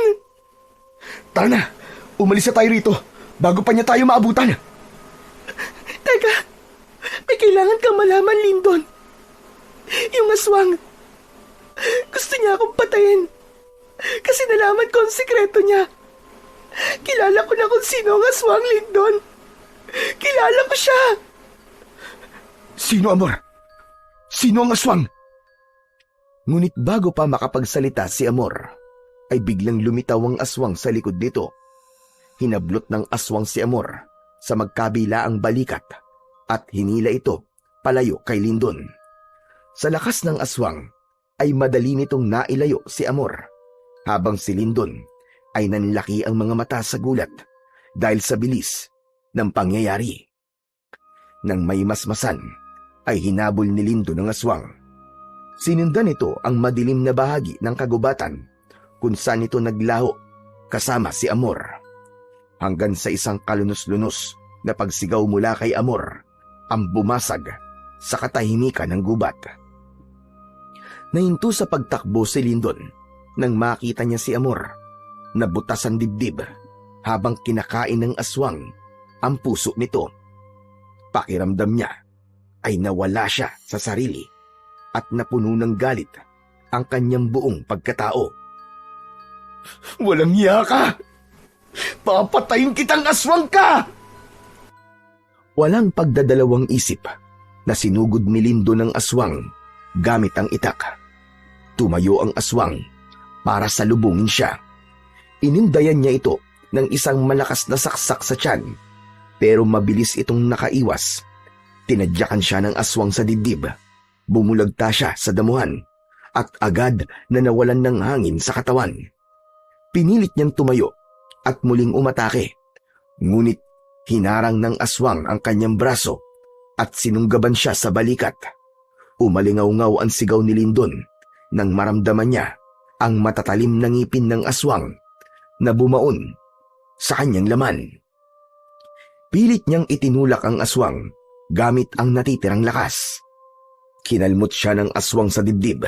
Tara na, umalis na tayo rito bago pa niya tayo maabutan. Teka, may kailangan kang malaman, Lindon. Yung aswang, gusto niya akong patayin. Kasi nalaman ko ang sikreto niya. Kilala ko na kung sino ang aswang, Lindon. Kilala ko siya. Sino, Amor? Sino ang aswang? Ngunit bago pa makapagsalita si Amor, ay biglang lumitaw ang aswang sa likod nito. Hinablot ng aswang si Amor sa magkabilaang balikat at hinila ito palayo kay Lindon. Sa lakas ng aswang ay madali nitong nailayo si Amor, habang si Lindon ay nanlaki ang mga mata sa gulat dahil sa bilis ng pangyayari. Nang may masmasan ay hinabol ni Lindon ang aswang. Sinundan nito ang madilim na bahagi ng kagubatan kung saan ito naglaho kasama si Amor, hanggang sa isang kalunos-lunos na pagsigaw mula kay Amor ang bumasag sa katahimikan ng gubat. Nahinto sa pagtakbo si Lindon nang makita niya si Amor na butas ang dibdib habang kinakain ng aswang ang puso nito. Pakiramdam niya ay nawala siya sa sarili at napuno ng galit ang kanyang buong pagkatao. Walang hiya ka! Papatayin kitang aswang ka! Walang pagdadalawang isip na sinugod ni Lindon ng aswang gamit ang itak. Tumayo ang aswang para salubungin siya. Inindayan niya ito ng isang malakas na saksak sa tiyan, pero mabilis itong nakaiwas. Tinadyakan siya ng aswang sa dibdib. Bumulagta siya sa damuhan at agad na nawalan ng hangin sa katawan. Pinilit niyang tumayo at muling umatake. Ngunit hinarang ng aswang ang kanyang braso at sinunggaban siya sa balikat. Umalingaw-ngaw ang sigaw ni Lindon nang maramdaman niya ang matatalim na ngipin ng aswang na bumaon sa kanyang laman. Pilit niyang itinulak ang aswang gamit ang natitirang lakas. Kinalmot siya ng aswang sa dibdib.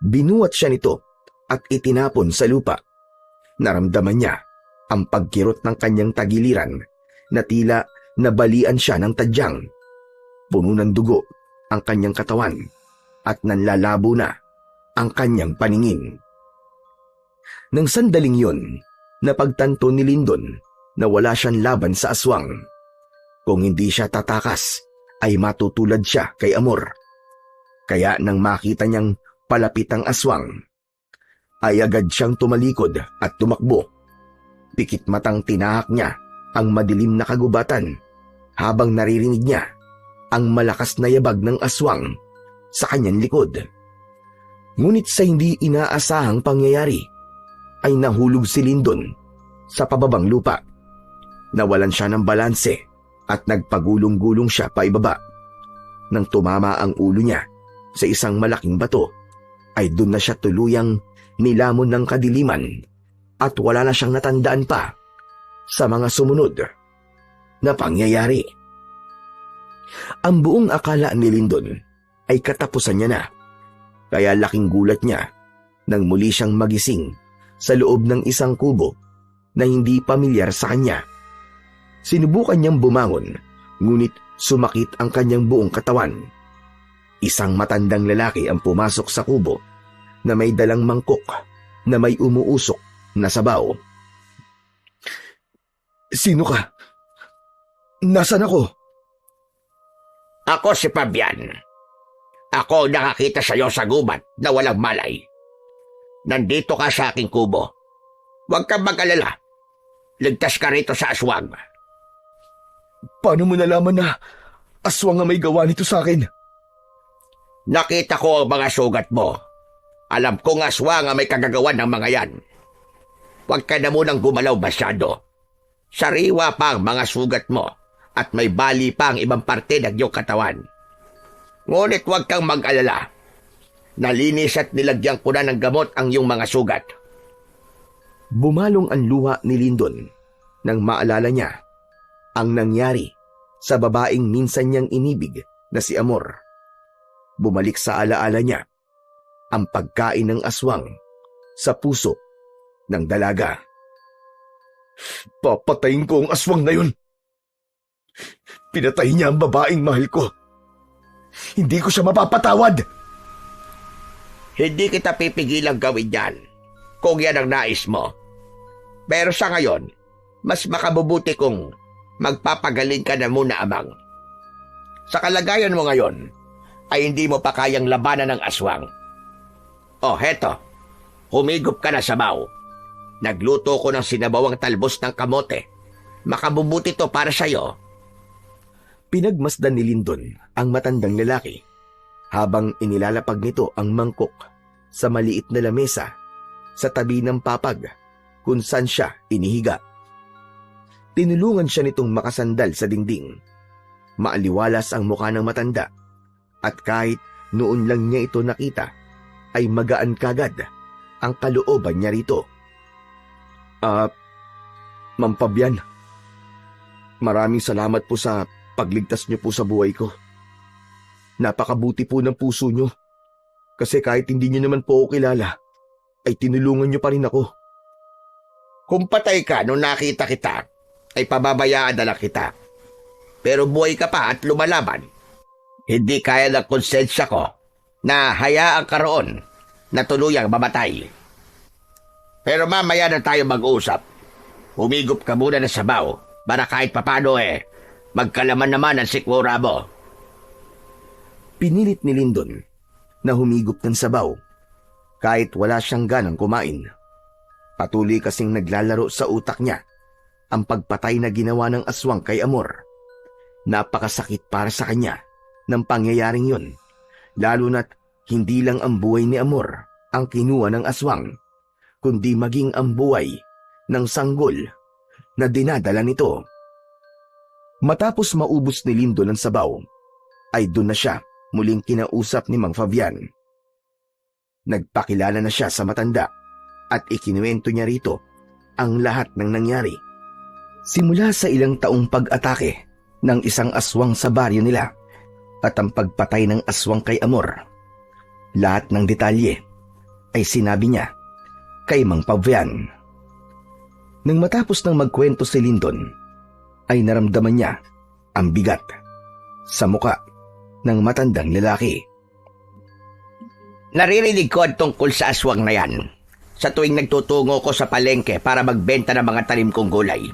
Binuwat siya nito at itinapon sa lupa. Naramdaman niya ang pagkirot ng kanyang tagiliran na tila nabalian siya ng tadyang. Puno ng dugo ang kanyang katawan at nanlalabo na ang kanyang paningin. Nang sandaling yun, napagtanto ni Lindon na wala siyang laban sa aswang. Kung hindi siya tatakas, ay matutulad siya kay Amor. Kaya nang makita niyang palapit ang aswang, ay agad siyang tumalikod at tumakbo. Pikit matang tinahak niya ang madilim na kagubatan habang naririnig niya ang malakas na yabag ng aswang sa kanyang likod. Ngunit sa hindi inaasahang pangyayari, ay nahulog si Lindon sa pababang lupa. Nawalan siya ng balanse at nagpagulong-gulong siya paibaba. Nang tumama ang ulo niya sa isang malaking bato, ay doon na siya tuluyang nilamon ng kadiliman at wala na siyang natandaan pa sa mga sumunod na pangyayari. Ang buong akala ni Lindon ay katapusan niya na, kaya laking gulat niya nang muli siyang magising sa loob ng isang kubo na hindi pamilyar sa kanya. Sinubukan niyang bumangon, ngunit sumakit ang kanyang buong katawan. Isang matandang lalaki ang pumasok sa kubo na may dalang mangkok na may umuusok na sabaw. Sino ka? Nasaan ako? Ako si Fabian. Ako nakakita sa iyo sa gubat na walang malay. Nandito ka sa aking kubo. Huwag kang mag-alala. Ligtas ka rito sa aswang. Paano mo nalaman na aswang ang may gawa nito sa akin? Nakita ko ang mga sugat mo. Alam kong aswang ang may kagagawan ng mga yan. Huwag ka na munang gumalaw masyado. Sariwa pa ang mga sugat mo at may bali pa ang ibang parte ng iyong katawan. Ngunit huwag kang mag-alala. Nalinis at nilagyan ko na ng gamot ang iyong mga sugat. Bumalong ang luha ni Lindon nang maalala niya ang nangyari sa babaeng minsan niyang inibig na si Amor. Bumalik sa alaala niya ang pagkain ng aswang sa puso ng dalaga. Papatayin ko ang aswang na yun. Pinatay niya ang babaeng mahal ko. Hindi ko siya mapapatawad. Hindi kita pipigilang gawin yan kung yan ang nais mo. Pero sa ngayon, mas makabubuti kung magpapagaling ka na muna, Amang. Sa kalagayan mo ngayon, ay hindi mo pa kayang labanan ng aswang. Oh, heto. Humigop ka na sabaw. Nagluto ko ng sinabawang talbos ng kamote. Makabubuti to para sa'yo. Pinagmasdan ni Lindon ang matandang lalaki habang inilalapag nito ang mangkok sa maliit na lamesa sa tabi ng papag kung saan siya inihiga. Tinulungan siya nitong makasandal sa dingding. Maaliwalas ang mukha ng matanda at kahit noon lang niya ito nakita ay magaan kagad ang kalooban niya rito. Ma'am Fabian, maraming salamat po sa pagligtas niyo po sa buhay ko. Napakabuti po ng puso niyo kasi kahit hindi niyo naman po ako kilala ay tinulungan niyo pa rin ako. Kung patay ka nung nakita kita, ay pababayaan na lang kita. Pero buhay ka pa at lumalaban. Hindi kaya ng konsensya ko na hayaan ka roon na tuluyang mamatay. Pero mamaya na tayo mag-usap. Humigop ka muna ng sabaw para kahit papano magkalaman naman ang sikmura mo. Pinilit ni Lindon na humigop ng sabaw kahit wala siyang ganang kumain. Patuloy kasing naglalaro sa utak niya ang pagpatay na ginawa ng aswang kay Amor. Napakasakit para sa kanya ng pangyayaring yun, lalo na't hindi lang ang buhay ni Amor ang kinuha ng aswang, kundi maging ang buhay ng sanggol na dinadala nito. Matapos maubos ni Lindon ang sabaw, ay doon na siya muling kinausap ni Mang Fabian. Nagpakilala na siya sa matanda at ikinuwento niya rito ang lahat ng nangyari. Simula sa ilang taong pag-atake ng isang aswang sa baryo nila at ang pagpatay ng aswang kay Amor. Lahat ng detalye ay sinabi niya kay Mang Fabian. Nang matapos ng magkwento si Lindon, ay naramdaman niya ang bigat sa muka ng matandang lalaki. Naririnig ko ang tungkol sa aswang na yan sa tuwing nagtutungo ko sa palengke para magbenta ng mga tanim kong gulay.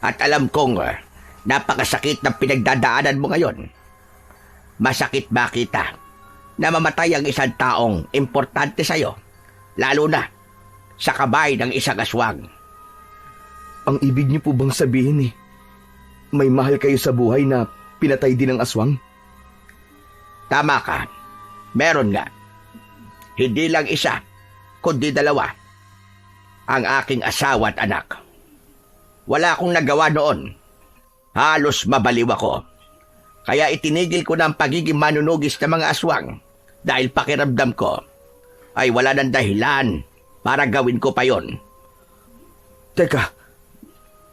At alam kong napakasakit ng pinagdadaanan mo ngayon. Masakit makita na mamatay ang isang taong importante sa'yo, lalo na sa kamay ng isang aswang. Ang ibig niyo po bang sabihin may mahal kayo sa buhay na pinatay din ng aswang? Tama ka. Meron nga. Hindi lang isa, kundi dalawa. Ang aking asawa at anak. Wala akong nagawa noon. Halos mabaliw ako. Kaya itinigil ko na ang pagiging manunugis ng mga aswang dahil pakiramdam ko ay wala nang dahilan para gawin ko pa yon. Teka,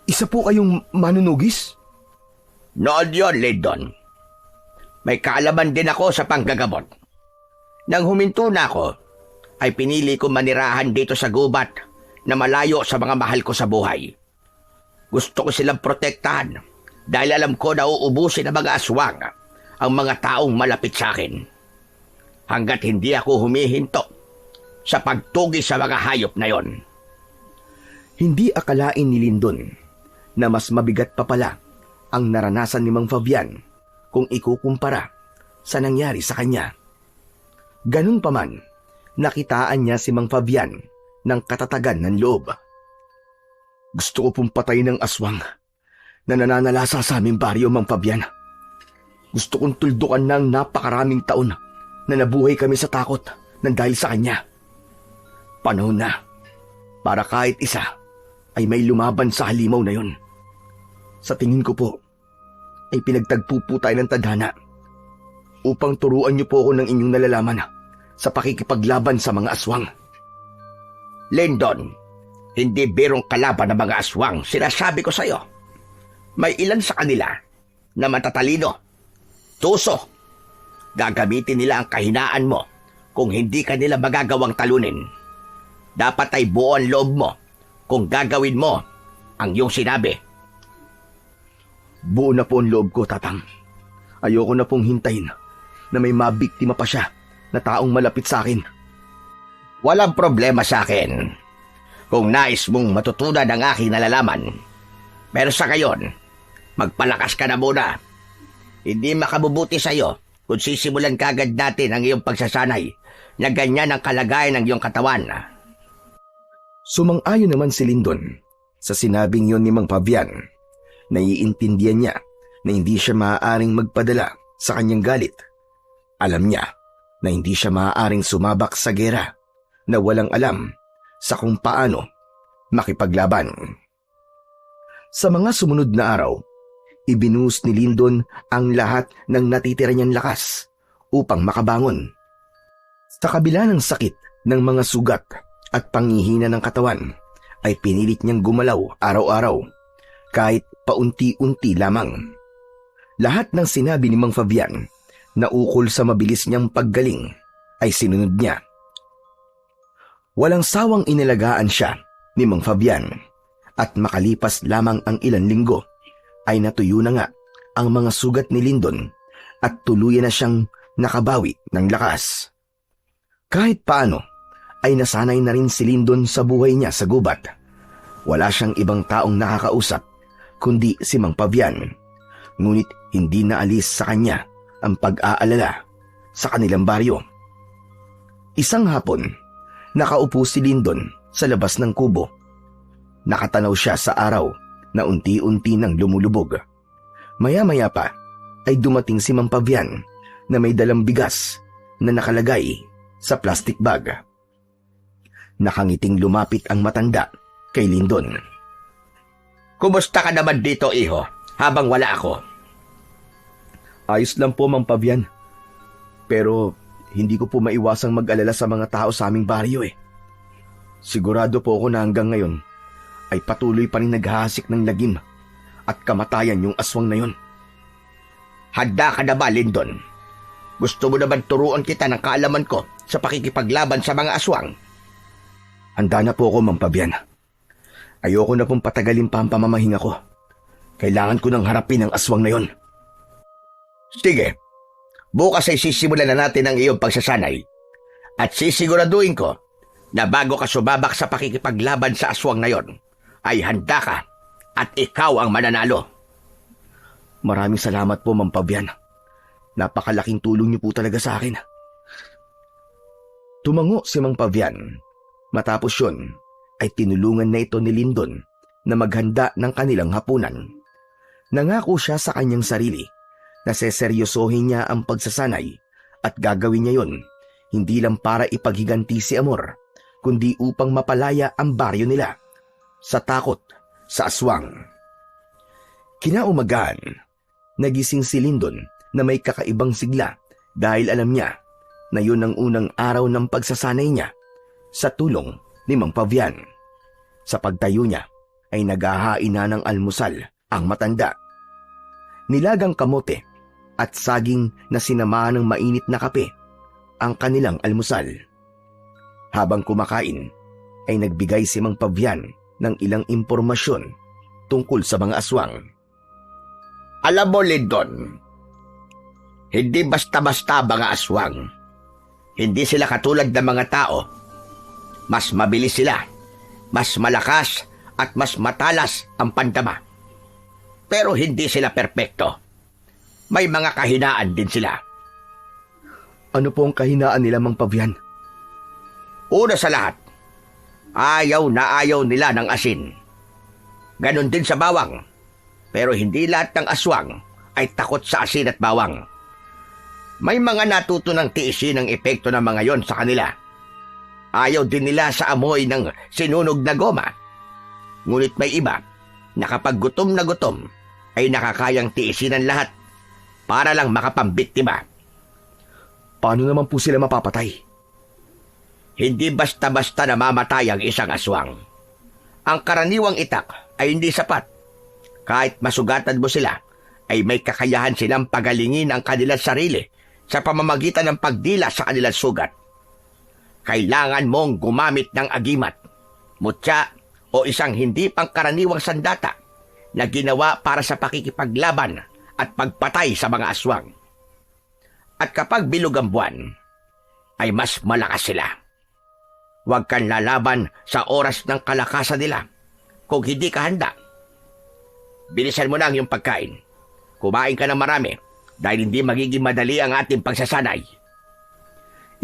isa po kayong manunugis? Noon yon, Lindon. May kaalaman din ako sa panggagamot. Nang huminto na ako, ay pinili ko manirahan dito sa gubat na malayo sa mga mahal ko sa buhay. Gusto ko silang protektahan dahil alam ko na uubusin ng mga aswang ang mga taong malapit sa akin. Hanggat hindi ako humihinto sa pagtugi sa mga hayop na yon. Hindi akalain ni Lindon na mas mabigat pa pala ang naranasan ni Mang Fabian kung ikukumpara sa nangyari sa kanya. Ganun pa man, nakitaan niya si Mang Fabian ng katatagan ng loob Gusto ko pong patayin ng aswang na nananalasa sa aming baryo, Mang Fabian. Gusto kong tuldukan ng napakaraming taon na nabuhay kami sa takot nang dahil sa kanya. Panahon na para kahit isa ay may lumaban sa halimaw na yon. Sa tingin ko po, ay pinagtagpo po tayo ng tadhana upang turuan niyo po ako ng inyong nalalaman sa pakikipaglaban sa mga aswang. Lyndon, hindi birong kalaban ng mga aswang, sinasabi ko sa'yo. May ilan sa kanila na matatalino, tuso. Gagamitin nila ang kahinaan mo kung hindi ka nila magagawang talunin. Dapat ay buo ang loob mo kung gagawin mo ang iyong sinabi. Buo na po ang loob ko, Tatang. Ayoko na pong hintayin na may mabiktima pa siya na taong malapit sa akin. Walang problema sa akin kung nais mong matutunan ang aking nalalaman. Pero sa ngayon, magpalakas ka na muna. Hindi makabubuti sa'yo kung sisimulan kagad natin ang iyong pagsasanay na ganyan ang kalagayan ng iyong katawan. Sumang-ayon naman si Lyndon sa sinabing yon ni Mang Fabian. Naiintindihan niya na hindi siya maaaring magpadala sa kanyang galit. Alam niya na hindi siya maaaring sumabak sa gera na walang alam sa kung paano makipaglaban. Sa mga sumunod na araw, ibinuhos ni Lyndon ang lahat ng natitira niyang lakas upang makabangon. Sa kabila ng sakit ng mga sugat at panghihina ng katawan, ay pinilit niyang gumalaw araw-araw, kahit paunti-unti lamang. Lahat ng sinabi ni Mang Fabian na ukol sa mabilis niyang paggaling ay sinunod niya. Walang sawang inalagaan siya ni Mang Fabian at makalipas lamang ang ilang linggo ay natuyo na nga ang mga sugat ni Lyndon at tuluyan na siyang nakabawi ng lakas. Kahit paano ay nasanay na rin si Lyndon sa buhay niya sa gubat. Wala siyang ibang taong nakakausap kundi si Mang Fabian, ngunit hindi naalis sa kanya ang pag-aalala sa kanilang baryo. Isang hapon, nakaupo si Lyndon sa labas ng kubo. Nakatanaw siya sa araw na unti-unti nang lumulubog. Maya-maya pa ay dumating si Mang Fabian na may dalang bigas na nakalagay sa plastic bag. Nakangiting lumapit ang matanda kay Lyndon. Kumusta ka naman dito, iho, habang wala ako? Ayos lang po, Mang Fabian. Pero hindi ko po maiwasang mag-alala sa mga tao sa aming baryo eh. Sigurado po ako na hanggang ngayon ay patuloy pa rin naghahasik ng lagim at kamatayan yung aswang na yon. Handa ka na ba, Lyndon? Gusto mo naman turuan kita ng kaalaman ko sa pakikipaglaban sa mga aswang? Handa na po ako, Mang Fabian. Ayoko na pong patagalin pa ang pamamahinga ko. Kailangan ko nang harapin ang aswang na yon. Sige, bukas ay sisimulan na natin ang iyong pagsasanay. At sisiguraduhin ko na bago ka sumabak sa pakikipaglaban sa aswang na yon, ay handa ka at ikaw ang mananalo. Maraming salamat po, Mang Fabian. Napakalaking tulong niyo po talaga sa akin. Tumango si Mang Fabian. Matapos yun, ay tinulungan na ito ni Lyndon na maghanda ng kanilang hapunan. Nangako siya sa kanyang sarili na seseryosohin niya ang pagsasanay at gagawin niya yon hindi lang para ipaghiganti si Amor, kundi upang mapalaya ang baryo nila sa takot sa aswang. Kinaumagahan, nagising si Lyndon na may kakaibang sigla dahil alam niya na yun ang unang araw ng pagsasanay niya sa tulong ni Mang Fabian. Sa pagtayo niya ay naghahain na ng almusal ang matanda. Nilagang kamote at saging na sinamahan ng mainit na kape ang kanilang almusal. Habang kumakain ay nagbigay si Mang Fabian ng ilang impormasyon tungkol sa mga aswang. Alam mo, Lyndon, hindi basta-basta mga aswang. Hindi sila katulad ng mga tao. Mas mabilis sila, mas malakas at mas matalas ang pandama. Pero hindi sila perpekto. May mga kahinaan din sila. Ano po ang kahinaan nila, Mang Fabian? Una sa lahat, ayaw na ayaw nila ng asin. Ganon din sa bawang. Pero hindi lahat ng aswang ay takot sa asin at bawang. May mga natuto ng tiisin ang epekto ng mga yon sa kanila. Ayaw din nila sa amoy ng sinunog na goma. Ngunit may iba na kapag gutom na gutom ay nakakayang tiisin ang lahat para lang makapambiktima. Paano naman po sila mapapatay? Hindi basta-basta namamatay ang isang aswang. Ang karaniwang itak ay hindi sapat. Kahit masugatan mo sila, ay may kakayahan silang pagalingin ang kanilang sarili sa pamamagitan ng pagdila sa kanilang sugat. Kailangan mong gumamit ng agimat, mutya o isang hindi pangkaraniwang sandata na ginawa para sa pakikipaglaban at pagpatay sa mga aswang. At kapag bilog ang buwan, ay mas malakas sila. Huwag kang lalaban sa oras ng kalakasan nila kung hindi ka handa. Bilisan mo na ang iyong pagkain. Kumain ka ng marami dahil hindi magiging madali ang ating pagsasanay.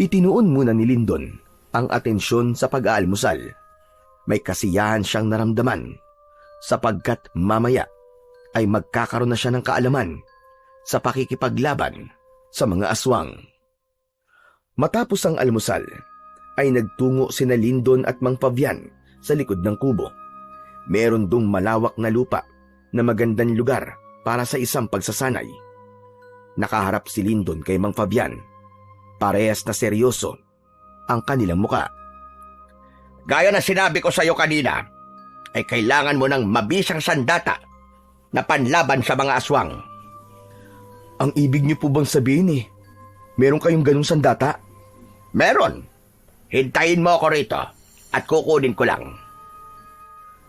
Itinuon muna ni Lindon ang atensyon sa pag-aalmusal. May kasiyahan siyang naramdaman sapagkat mamaya ay magkakaroon na siya ng kaalaman sa pakikipaglaban sa mga aswang. Matapos ang almusal, ay nagtungo sina Lindon at Mang Fabian sa likod ng kubo. Meron dong malawak na lupa na magandang lugar para sa isang pagsasanay. Nakaharap si Lindon kay Mang Fabian. Parehas na seryoso ang kanilang muka. Gaya na sinabi ko sa iyo kanina, ay kailangan mo ng mabisang sandata na panlaban sa mga aswang. Ang ibig niyo po bang sabihin meron kayong ganung sandata? Meron. Hintayin mo ako rito at kukunin ko lang.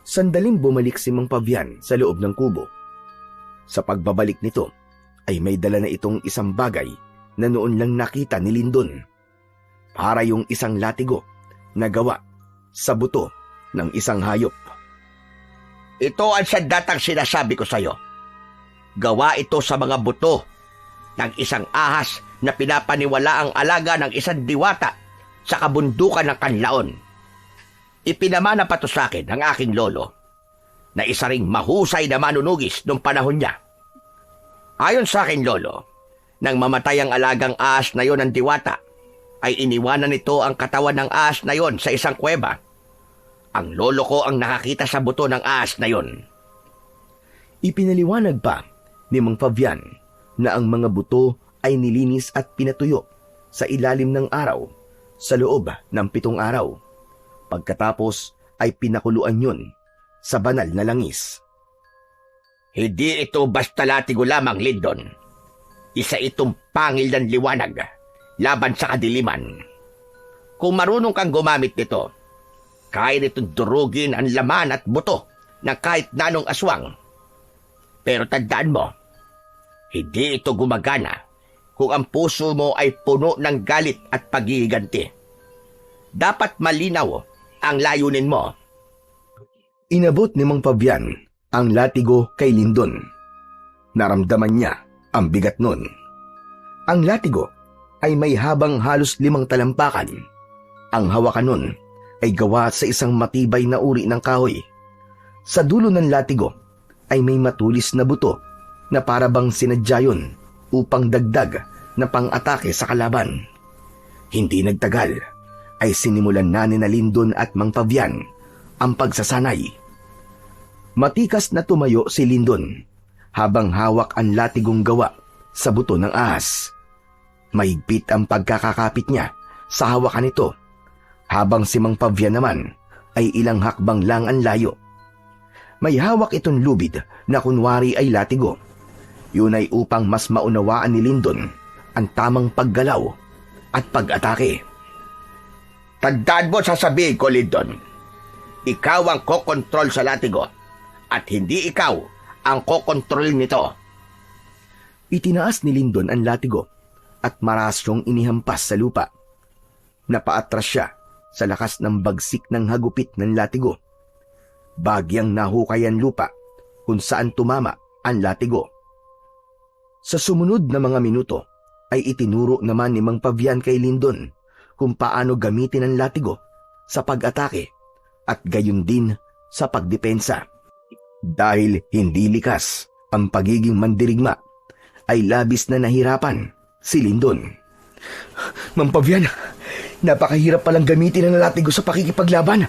Sandaling bumalik si Mang Fabian sa loob ng kubo. Sa pagbabalik nito, ay may dala na itong isang bagay na noon lang nakita ni Lindon. Para yung isang latigo na gawa sa buto ng isang hayop. Ito ang sandatang sinasabi ko sa iyo. Gawa ito sa mga buto ng isang ahas na pinapaniwala ang alaga ng isang diwata sa kabundukan ng Kanlaon. Ipinamana pa to sa akin ng aking lolo na isa ring mahusay na manunugis noong panahon niya. Ayon sa akin lolo, nang mamatay ang alagang ahas na yon ng diwata, ay iniwanan nito ang katawan ng ahas na yon sa isang kuweba. Ang lolo ko ang nakakita sa buto ng ahas na yon. Ipinaliwanag pa ni Mang Fabian na ang mga buto ay nilinis at pinatuyo sa ilalim ng araw sa loob ng 7 araw. Pagkatapos ay pinakuluan yun sa banal na langis. Hindi ito basta latigo lamang, Lindon. Isa itong pangil ng liwanag laban sa kadiliman. Kung marunong kang gumamit nito, kaya nitong durugin ang laman at buto ng kahit nanong aswang. Pero tandaan mo, hindi ito gumagana kung ang puso mo ay puno ng galit at paghihiganti. Dapat malinaw ang layunin mo. Inabot ni Mang Fabian ang latigo kay Lindon. Naramdaman niya ang bigat nun. Ang latigo ay may habang halos 5 talampakan. Ang hawakan nun ay gawa sa isang matibay na uri ng kahoy. Sa dulo ng latigo ay may matulis na buto na parabang sinadya yun upang dagdag na pang-atake sa kalaban. Hindi nagtagal ay sinimulan na ni Lindon at Mang Fabian ang pagsasanay. Matikas na tumayo si Lindon habang hawak ang latigong gawa sa buto ng ahas. Mahigpit ang pagkakakapit niya sa hawakan nito, habang si Mang Fabian naman ay ilang hakbang lang ang layo. May hawak itong lubid na kunwari ay latigo. Yun ay upang mas maunawaan ni Lindon ang tamang paggalaw at pag-atake. Tandaan mo sasabihin ko, Lindon. Ikaw ang kokontrol sa latigo at hindi ikaw ang kokontrol nito. Itinaas ni Lindon ang latigo at marasyong inihampas sa lupa. Napaatras siya sa lakas ng bagsik ng hagupit ng latigo. Bagyang nahukay ang lupa kung saan tumama ang latigo. Sa sumunod na mga minuto ay itinuro naman ni Mang Fabian kay Lindon kung paano gamitin ang latigo sa pag-atake at gayon din sa pagdepensa. Dahil hindi likas ang pagiging mandirigma, ay labis na nahirapan si Lindon. Mang Pavian, napakahirap palang gamitin ang latigo sa pakikipaglaban.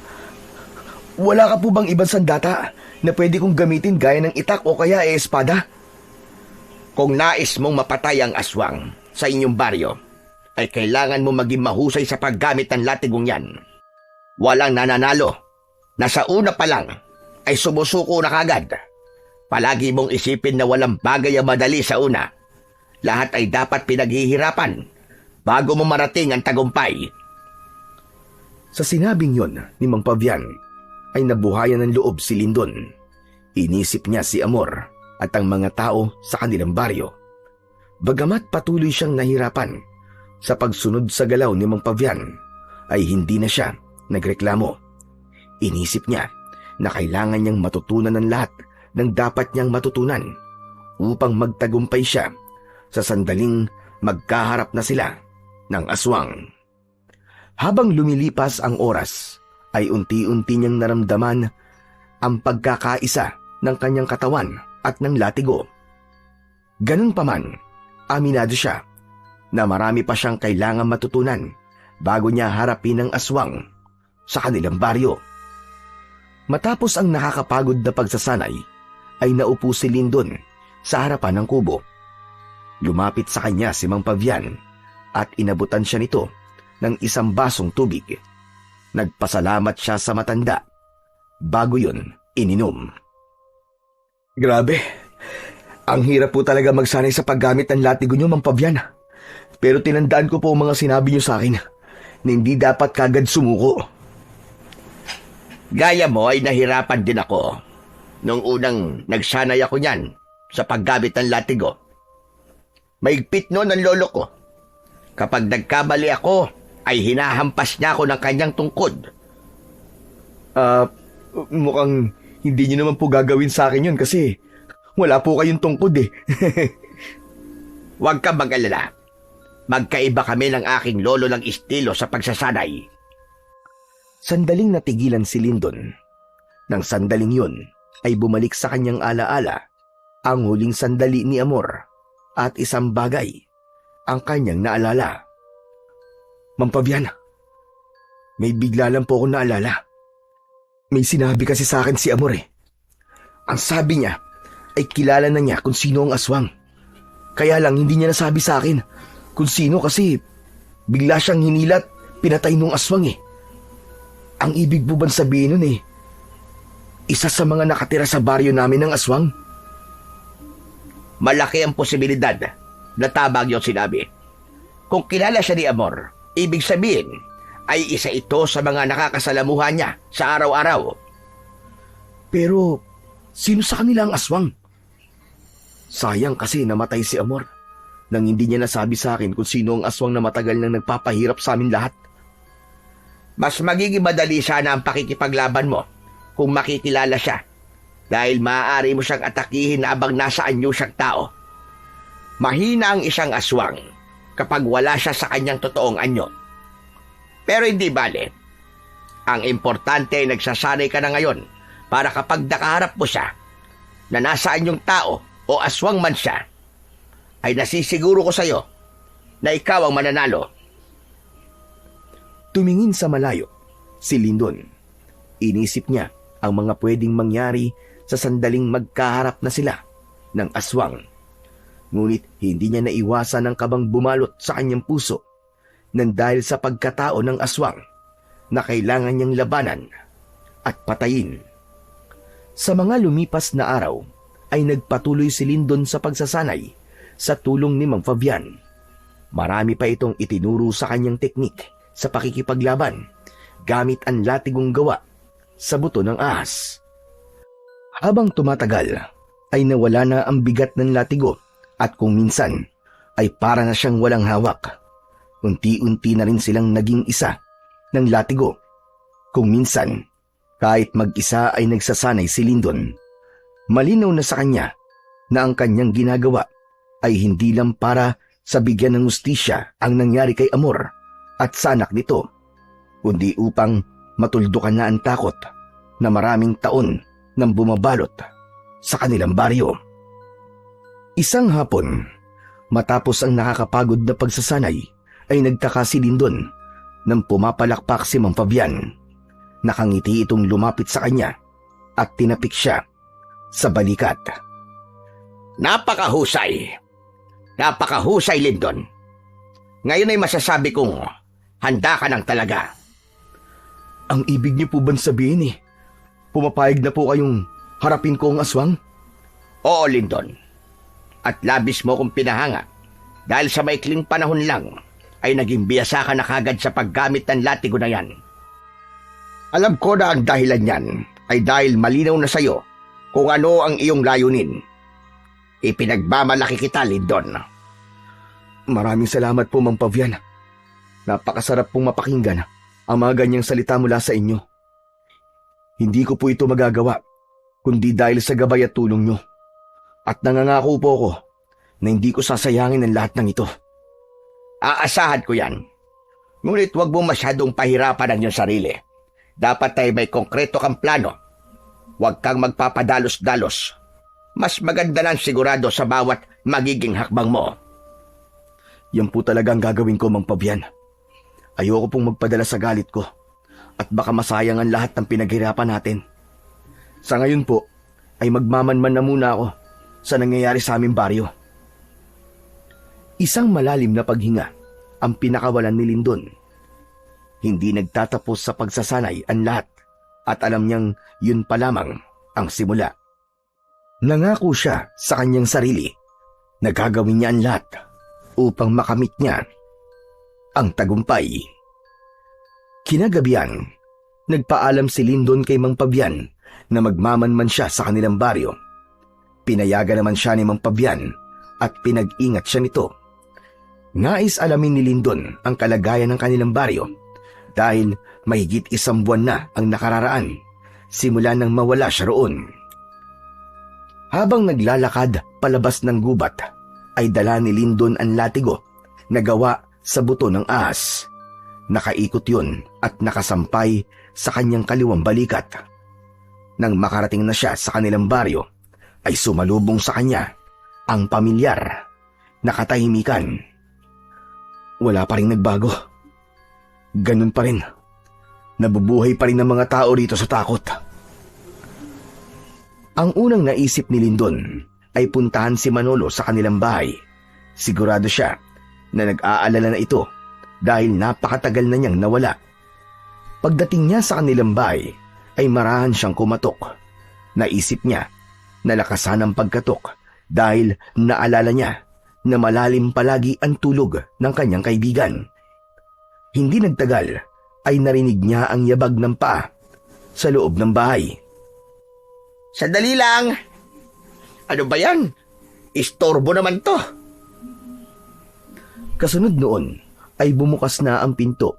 Wala ka po bang ibang sandata na pwede kong gamitin gaya ng itak o kaya espada? Kung nais mong mapatay ang aswang sa inyong baryo, ay kailangan mo maging mahusay sa paggamit ng latigong yan. Walang nananalo na sa una pa lang ay sumusuko na kagad. Palagi mong isipin na walang bagay ang madali sa una. Lahat ay dapat pinaghihirapan bago mo marating ang tagumpay. Sa sinabing yon ni Mang Pavian, ay nabuhayan ng loob si Lindon. Inisip niya si Amor at ang mga tao sa kanilang baryo. Bagamat patuloy siyang nahirapan sa pagsunod sa galaw ni Mang Pavian, ay hindi na siya nagreklamo. Inisip niya na kailangan niyang matutunan ng lahat ng dapat niyang matutunan upang magtagumpay siya sa sandaling magkaharap na sila ng aswang. Habang lumilipas ang oras, ay unti-unti niyang naramdaman ang pagkakaisa ng kanyang katawan at ng latigo. Ganun pa man, aminado siya na marami pa siyang kailangan matutunan bago niya harapin ang aswang sa kanilang baryo. Matapos ang nakakapagod na pagsasanay, ay naupo si Lindon sa harapan ng kubo. Lumapit sa kanya si Mang Pavian at inabutan siya nito ng isang basong tubig. Nagpasalamat siya sa matanda. Bago yun, ininom. Grabe, ang hirap po talaga magsanay sa paggamit ng latigo niyo, Mang Pavian. Pero tinandaan ko po ang mga sinabi niyo sa akin na hindi dapat kagad sumuko. Gaya mo ay nahirapan din ako nung unang nagsanay ako niyan sa paggamit ng latigo. Maigpit noon ang lolo ko. Kapag nagkamali ako, ay hinahampas niya ako ng kanyang tungkod. Mukhang hindi niyo naman po gagawin sa akin yun kasi wala po kayong tungkod eh. Huwag ka mag-alala. Magkaiba kami ng aking lolo ng estilo sa pagsasanay. Sandaling natigilan si Lindon. Nang sandaling yun, ay bumalik sa kanyang alaala ang huling sandali ni Amor at isang bagay ang kanyang naalala. Mang Pavian, may bigla lang po ako naalala. May sinabi kasi sa akin si Amor eh. Ang sabi niya ay kilala na niya kung sino ang aswang. Kaya lang hindi niya nasabi sa akin kung sino kasi bigla siyang hinilat, pinatay nung aswang eh. Ang ibig po bang sabihin nun eh, isa sa mga nakatira sa baryo namin ng aswang? Malaki ang posibilidad na tabag yung sinabi. Kung kilala siya ni Amor, ibig sabihin ay isa ito sa mga nakakasalamuhan niya sa araw-araw. Pero sino sa kanila ang aswang? Sayang kasi namatay si Amor nang hindi niya nasabi sa akin kung sino ang aswang na matagal nang nagpapahirap sa amin lahat. Mas magiging madali sana ang pakikipaglaban mo kung makikilala siya dahil maaari mo siyang atakihin na abang nasa anyo siyang tao. Mahina ang isang aswang kapag wala siya sa kanyang totoong anyo. Pero hindi bale. Ang importante ay nagsasanay ka na ngayon para kapag nakaharap mo siya na nasa anyong tao o aswang man siya, ay nasisiguro ko sa iyo na ikaw ang mananalo. Tumingin sa malayo si Lindon. Inisip niya ang mga pwedeng mangyari sa sandaling magkaharap na sila ng aswang. Ngunit hindi niya naiwasan ang kabang bumalot sa kanyang puso nang dahil sa pagkatao ng aswang na kailangan niyang labanan at patayin. Sa mga lumipas na araw ay nagpatuloy si Lindon sa pagsasanay sa tulong ni Mang Fabian. Marami pa itong itinuro sa kanyang teknik sa pakikipaglaban gamit ang latigong gawa sa buto ng ahas. Habang tumatagal ay nawala na ang bigat ng latigo at kung minsan ay para na siyang walang hawak. Unti-unti na rin silang naging isa ng latigo. Kung minsan, kahit mag-isa ay nagsasanay si Lindon, malinaw na sa kanya na ang kanyang ginagawa ay hindi lang para sa bigyan ng hustisya ang nangyari kay Amor at sa anak nito, kundi upang matuldukan na ang takot na maraming taon nang bumabalot sa kanilang baryo. Isang hapon, matapos ang nakakapagod na pagsasanay, ay nagtaka si Lindon nang pumapalakpak si Mang Fabian. Nakangiti itong lumapit sa kanya at tinapik siya sa balikat. Napakahusay! Napakahusay, Lindon. Ngayon ay masasabi kong handa ka ng talaga. Ang ibig niyo po bang sabihin pumapayag na po kayong harapin ko ang aswang? Oo, Lindon. At labis mo kong pinahanga dahil sa maikling panahon lang ay naging biyasa ka na kagad sa paggamit ng latigo na yan. Alam ko na ang dahilan yan ay dahil malinaw na sayo kung ano ang iyong layunin. Ipinagmamalaki kita, Lindon. Maraming salamat po, Mang Fabian. Napakasarap pong mapakinggan ang mga ganyang salita mula sa inyo. Hindi ko po ito magagawa kundi dahil sa gabay at tulong nyo. At nangangako po ako na hindi ko sasayangin ang lahat ng ito. Aasahan ko yan. Ngunit huwag mo masyadong pahirapan ang iyong sarili. Dapat ay may konkreto kang plano. Huwag kang magpapadalos-dalos. Mas maganda lang sigurado sa bawat magiging hakbang mo. Yan po talaga ang gagawin ko, Mang Fabian. Ayoko pong magpadala sa galit ko at baka masayang ang lahat ng pinaghirapan natin. Sa ngayon po, ay magmamanman na muna ako sa nangyayari sa aming baryo. Isang malalim na paghinga ang pinakawalan ni Lindon. Hindi nagtatapos sa pagsasanay ang lahat at alam niyang yun pa lamang ang simula. Nangako siya sa kanyang sarili na gagawin niya ang lahat upang makamit niya ang tagumpay. Kinagabihan, nagpaalam si Lindon kay Mang Fabian na magmamanman siya sa kanilang baryo. Pinayagan naman siya ni Mang Fabian at pinag-ingat siya nito. Nais alamin ni Lindon ang kalagayan ng kanilang baryo dahil mahigit 1 buwan na ang nakararaan simula nang mawala siya roon. Habang naglalakad palabas ng gubat, ay dala ni Lindon ang latigo na gawa sa buto ng ahas. Nakaikot yun at nakasampay sa kanyang kaliwang balikat. Nang makarating na siya sa kanilang baryo, ay sumalubong sa kanya ang pamilyar na katahimikan. Wala pa rin nagbago. Ganun pa rin. Nabubuhay pa rin ang mga tao rito sa takot. Ang unang naisip ni Lindon ay puntahan si Manolo sa kanilang bahay. Sigurado siya na nag-aalala na ito dahil napakatagal na niyang nawala. Pagdating niya sa kanilang bahay ay marahan siyang kumatok. Naisip niya na lakasan ang pagkatok dahil naalala niya na malalim palagi ang tulog ng kanyang kaibigan. Hindi nagtagal ay narinig niya ang yabag ng paa sa loob ng bahay. Sandali lang! Ano ba yan? Istorbo naman to. Kasunod noon ay bumukas na ang pinto.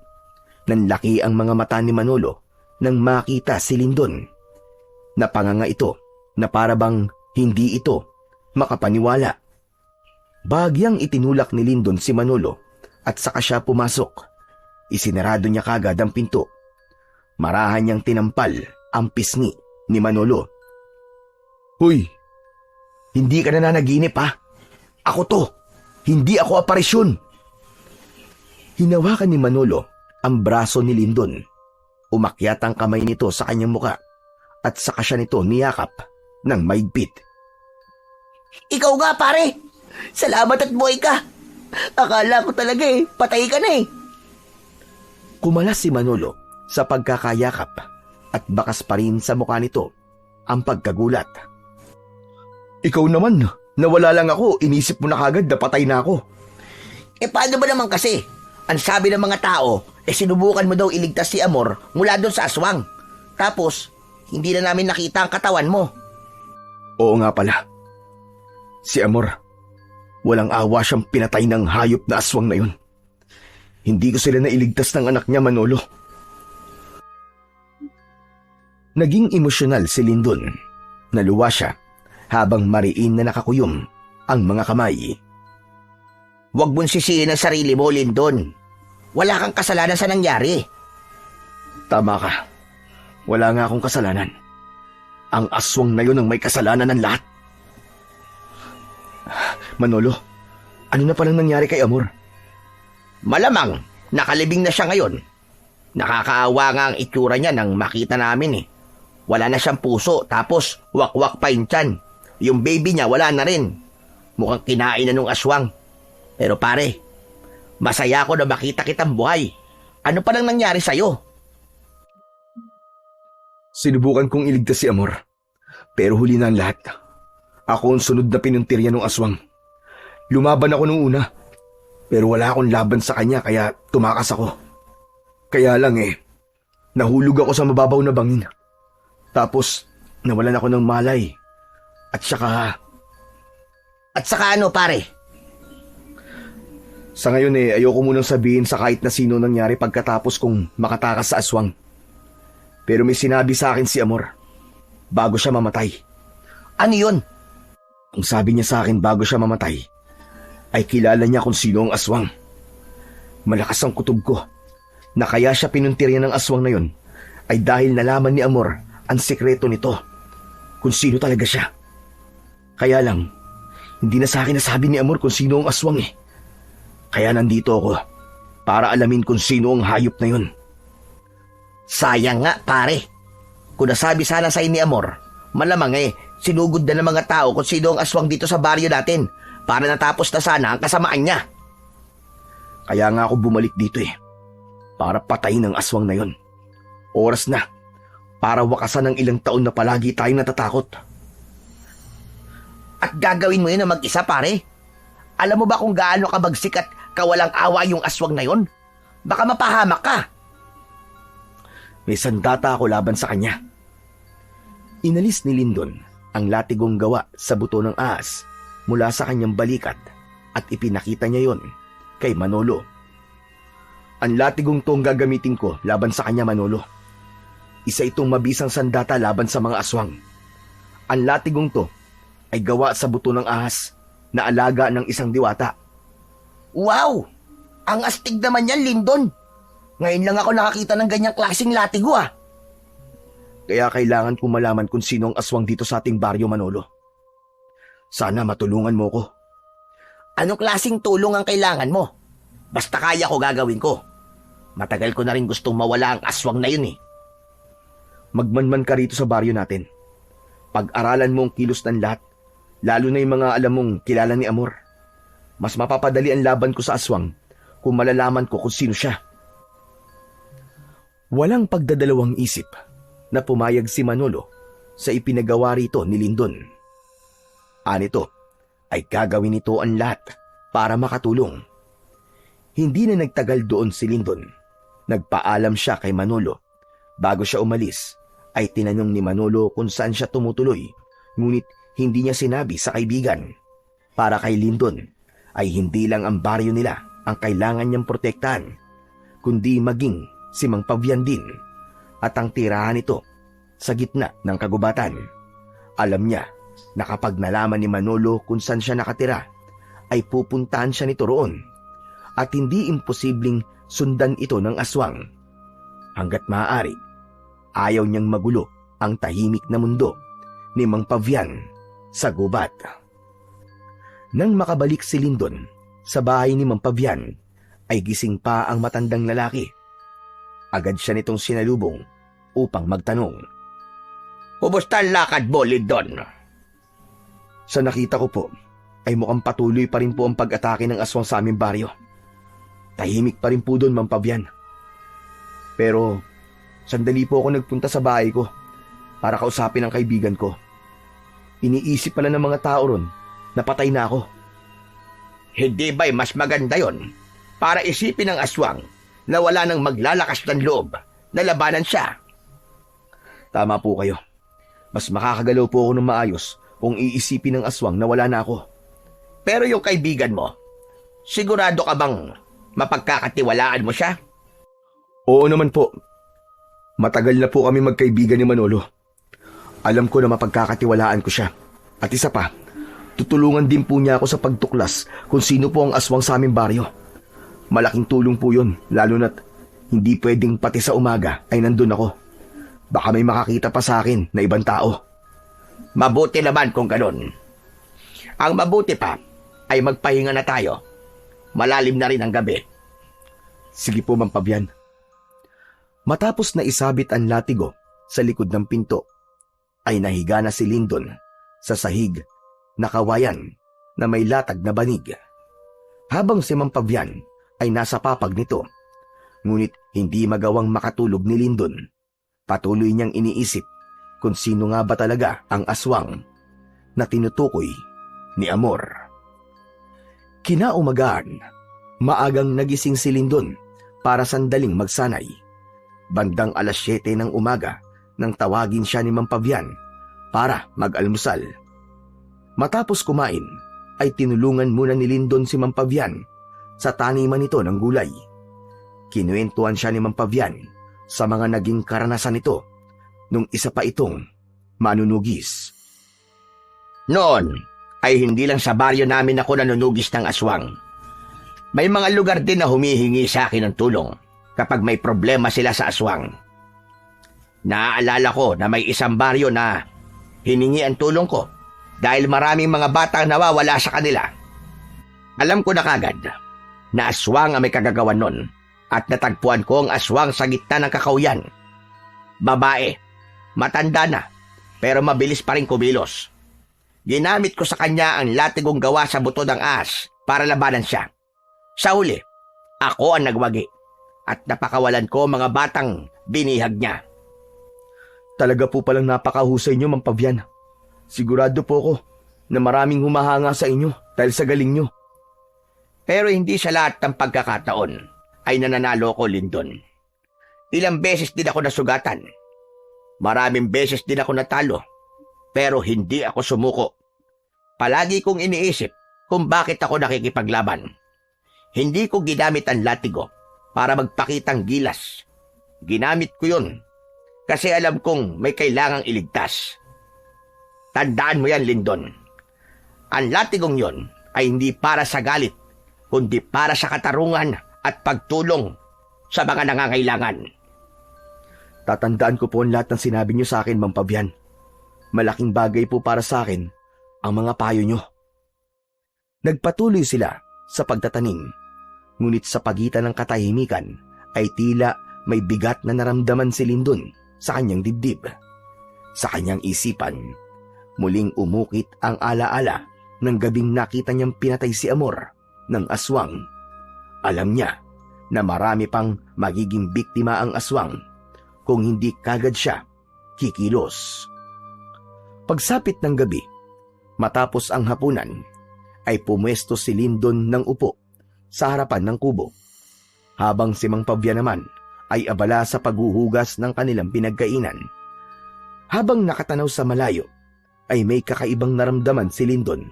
Nanlaki ang mga mata ni Manolo nang makita si Lindon. Napanganga ito na parabang hindi ito makapaniwala. Bahagyang itinulak ni Lindon si Manolo at saka siya pumasok. Isinarado niya kagad ang pinto. Marahan niyang tinampal ang pisngi ni Manolo. Hoy, Hindi ka na nanaginip ha? Ako to. Hindi ako aparisyon. Hinawakan ni Manolo ang braso ni Lindon. Umakyat ang kamay nito sa kanyang muka at saka siya nito niyakap ng maigpit. Ikaw nga, pare! Salamat at buhay ka! Akala ko talaga patay ka na Kumalas si Manolo sa pagkakayakap at bakas pa rin sa mukha nito ang pagkagulat. ikaw naman, nawala lang ako, inisip mo na kagad na patay na ako. Paano ba naman kasi? Ang sabi ng mga tao, sinubukan mo daw iligtas si Amor mula doon sa aswang. Tapos, hindi na namin nakita ang katawan mo. Oo nga pala. Si Amor, walang awa siyang pinatay ng hayop na aswang na yun. Hindi ko sila nailigtas ng anak niya, Manolo. Naging emosyonal si Lindon. Naluwa siya habang mariin na nakakuyom ang mga kamay. Huwag mong sisihin ang sarili mo, Lindon. Wala kang kasalanan sa nangyari. Tama ka. Wala nga akong kasalanan. Ang aswang na yun ang may kasalanan ng lahat. Manolo, ano na palang nangyari kay Amor? Malamang, nakalibing na siya ngayon. Nakakaawa nga ang itsura niya nang makita namin eh. Wala na siyang puso, tapos wakwak pa yung tiyan. Yung baby niya wala na rin. Mukhang kinain na nung aswang. Pero pare, masaya ako na makita kitang buhay. Ano pa lang nangyari sa'yo? Sinubukan kong iligtas si Amor. Pero huli na ang lahat. Ako ang sunod na pinuntirya ng aswang. Lumaban ako nung una. Pero wala akong laban sa kanya kaya tumakas ako. Kaya lang nahulog ako sa mababaw na bangin. Tapos nawalan ako ng malay. At saka ano pare? sa ngayon ayoko munang sabihin sa kahit na sino nangyari pagkatapos kong makatakas sa aswang. Pero may sinabi sa akin si Amor bago siya mamatay. Ano yun? Ang sabi niya sa akin bago siya mamatay ay kilala niya kung sino ang aswang. Malakas ang kutob ko na kaya siya pinuntirya ng aswang na yun ay dahil nalaman ni Amor ang sikreto nito kung sino talaga siya. Kaya lang, hindi na sa akin nasabi ni Amor kung sino ang aswang Kaya nandito ako para alamin kung sino ang hayop na yun. Sayang nga pare. Kung nasabi sana sa ni Amor, malamang sinugod na ng mga tao kung sino ang aswang dito sa baryo natin para natapos na sana ang kasamaan niya. Kaya nga ako bumalik dito para patayin ang aswang na yon. Oras na para wakasan ng ilang taon na palagi tayong natatakot. At gagawin mo yun na mag-isa pare? Alam mo ba kung gaano kabagsik at kawalang awa yung aswang na yon? Baka mapahamak ka. May sandata ako laban sa kanya. Inalis ni Lindon ang latigong gawa sa buto ng ahas mula sa kanyang balikat at ipinakita niya yon kay Manolo. Ang latigong to ang gagamitin ko laban sa kanya, Manolo. Isa itong mabisang sandata laban sa mga aswang. Ang latigong to ay gawa sa buto ng ahas na alaga ng isang diwata. Wow! Ang astig naman yan, Lindon. Ngayon lang ako nakakita ng ganyang klaseng latigo Kaya kailangan kong malaman kung sino ang aswang dito sa ating baryo, Manolo. Sana matulungan mo ko. Anong klaseng tulong ang kailangan mo? Basta kaya ko gagawin ko. Matagal ko na rin gustong mawala ang aswang na yun Magmanman ka rito sa baryo natin. Pag-aralan mo ang kilos ng lahat, lalo na yung mga alam mong kilala ni Amor. Mas mapapadali ang laban ko sa aswang kung malalaman ko kung sino siya. Walang pagdadalawang isip na pumayag si Manolo sa ipinagawa rito ni Lindon. Anito ay gagawin nito ang lahat para makatulong. Hindi na nagtagal doon si Lindon. Nagpaalam siya kay Manolo. Bago siya umalis, ay tinanong ni Manolo kung saan siya tumutuloy, ngunit hindi niya sinabi sa kaibigan. Para kay Lindon, ay hindi lang ang baryo nila ang kailangan niyang protektahan, kundi maging si Mang Pavian din at ang tirahan nito sa gitna ng kagubatan. Alam niya na kapag nalaman ni Manolo kung saan siya nakatira, ay pupuntahan siya nito roon at hindi imposibleng sundan ito ng aswang. Hanggat maaari, ayaw niyang magulo ang tahimik na mundo ni Mang Pavian sa gubat. Nang makabalik si Lindon sa bahay ni Mang Pavian, ay gising pa ang matandang lalaki. Agad siya nitong sinalubong upang magtanong. Kumusta ang lakad mo, Lindon? Sa nakita ko po, ay mukhang patuloy pa rin po ang pag-atake ng aswang sa aming baryo. Tahimik pa rin po doon, Mang Pavian. Pero sandali po ako nagpunta sa bahay ko para kausapin ang kaibigan ko. Iniisip pala ng mga tao ron na patay na ako. Hindi ba'y mas maganda yon para isipin ng aswang na wala nang maglalakas ng loob na labanan siya? Tama po kayo. Mas makakagalaw po ako ng maayos kung iisipin ng aswang na wala na ako. Pero yung kaibigan mo, sigurado ka bang mapagkakatiwalaan mo siya? Oo naman po. Matagal na po kami magkaibigan ni Manolo. Alam ko na mapagkakatiwalaan ko siya. At isa pa, tutulungan din po niya ako sa pagtuklas kung sino po ang aswang sa aming baryo. Malaking tulong po yun, lalo na't hindi pwedeng pati sa umaga ay nandun ako. Baka may makakita pa sa akin na ibang tao. Mabuti naman kung ganun. Ang mabuti pa ay magpahinga na tayo. Malalim na rin ang gabi. Sige po, Mang Pabian. Matapos na isabit ang latigo sa likod ng pinto, ay nahiga na si Lindon sa sahig na kawayan na may latag na banig. Habang si Mang Pabian ay nasa papag nito, ngunit hindi magawang makatulog ni Lindon. Patuloy niyang iniisip kung sino nga ba talaga ang aswang na tinutukoy ni Amor. Kinaumagahan, maagang nagising si Lindon para sandaling magsanay. Bandang 7:00 ng umaga nang tawagin siya ni Mang Pabian para mag-almusal. Matapos kumain, ay tinulungan muna ni Lindon si Mang Pabian sa taniman nito ng gulay. Kinuwentuhan siya ni Mang Pabian sa mga naging karanasan nito nung isa pa itong manunugis. Noon ay hindi lang sa baryo namin ako nanunugis ng aswang. May mga lugar din na humihingi sa akin ng tulong kapag may problema sila sa aswang. Naaalala ko na may isang baryo na hiningi ang tulong ko dahil maraming mga batang nawawala sa kanila. Alam ko na kagad na aswang ang may kagagawan nun at natagpuan ko ang aswang sa gitna ng kakauyan. Babae, matanda na, pero mabilis pa rin kumilos. Ginamit ko sa kanya ang latigong gawa sa buto ng ahas para labanan siya. Sa huli, ako ang nagwagi at napakawalan ko mga batang binihag niya. Talaga po palang napakahusay niyo, Mang Pabian. Sigurado po ako na maraming humahanga sa inyo dahil sa galing niyo. Pero hindi sa lahat ng pagkakataon ay nananalo ko, Lindon. Ilang beses din ako nasugatan. Maraming beses din ako natalo. Pero hindi ako sumuko. Palagi kong iniisip kung bakit ako nakikipaglaban. Hindi ko ginamit ang latigo para magpakitang gilas. Ginamit ko yun kasi alam kong may kailangang iligtas. Tandaan mo yan, Lindon. Ang latigong yon ay hindi para sa galit, kundi para sa katarungan at pagtulong sa mga nangangailangan. Tatandaan ko po ang lahat ng sinabi niyo sa akin, Mang Pabian. Malaking bagay po para sa akin ang mga payo niyo. Nagpatuloy sila sa pagtatanim, ngunit sa pagitan ng katahimikan ay tila may bigat na naramdaman si Lindon sa kanyang dibdib. Sa kanyang isipan, muling umukit ang alaala ng gabing nakita niyang pinatay si Amor ng aswang. Alam niya na marami pang magiging biktima ang aswang kung hindi kagad siya kikilos. Pagsapit ng gabi, matapos ang hapunan, ay pumwesto si Lindon ng upo sa harapan ng kubo, habang si Mang Pabian naman ay abala sa paghuhugas ng kanilang pinagkainan. Habang nakatanaw sa malayo, ay may kakaibang naramdaman si Lindon.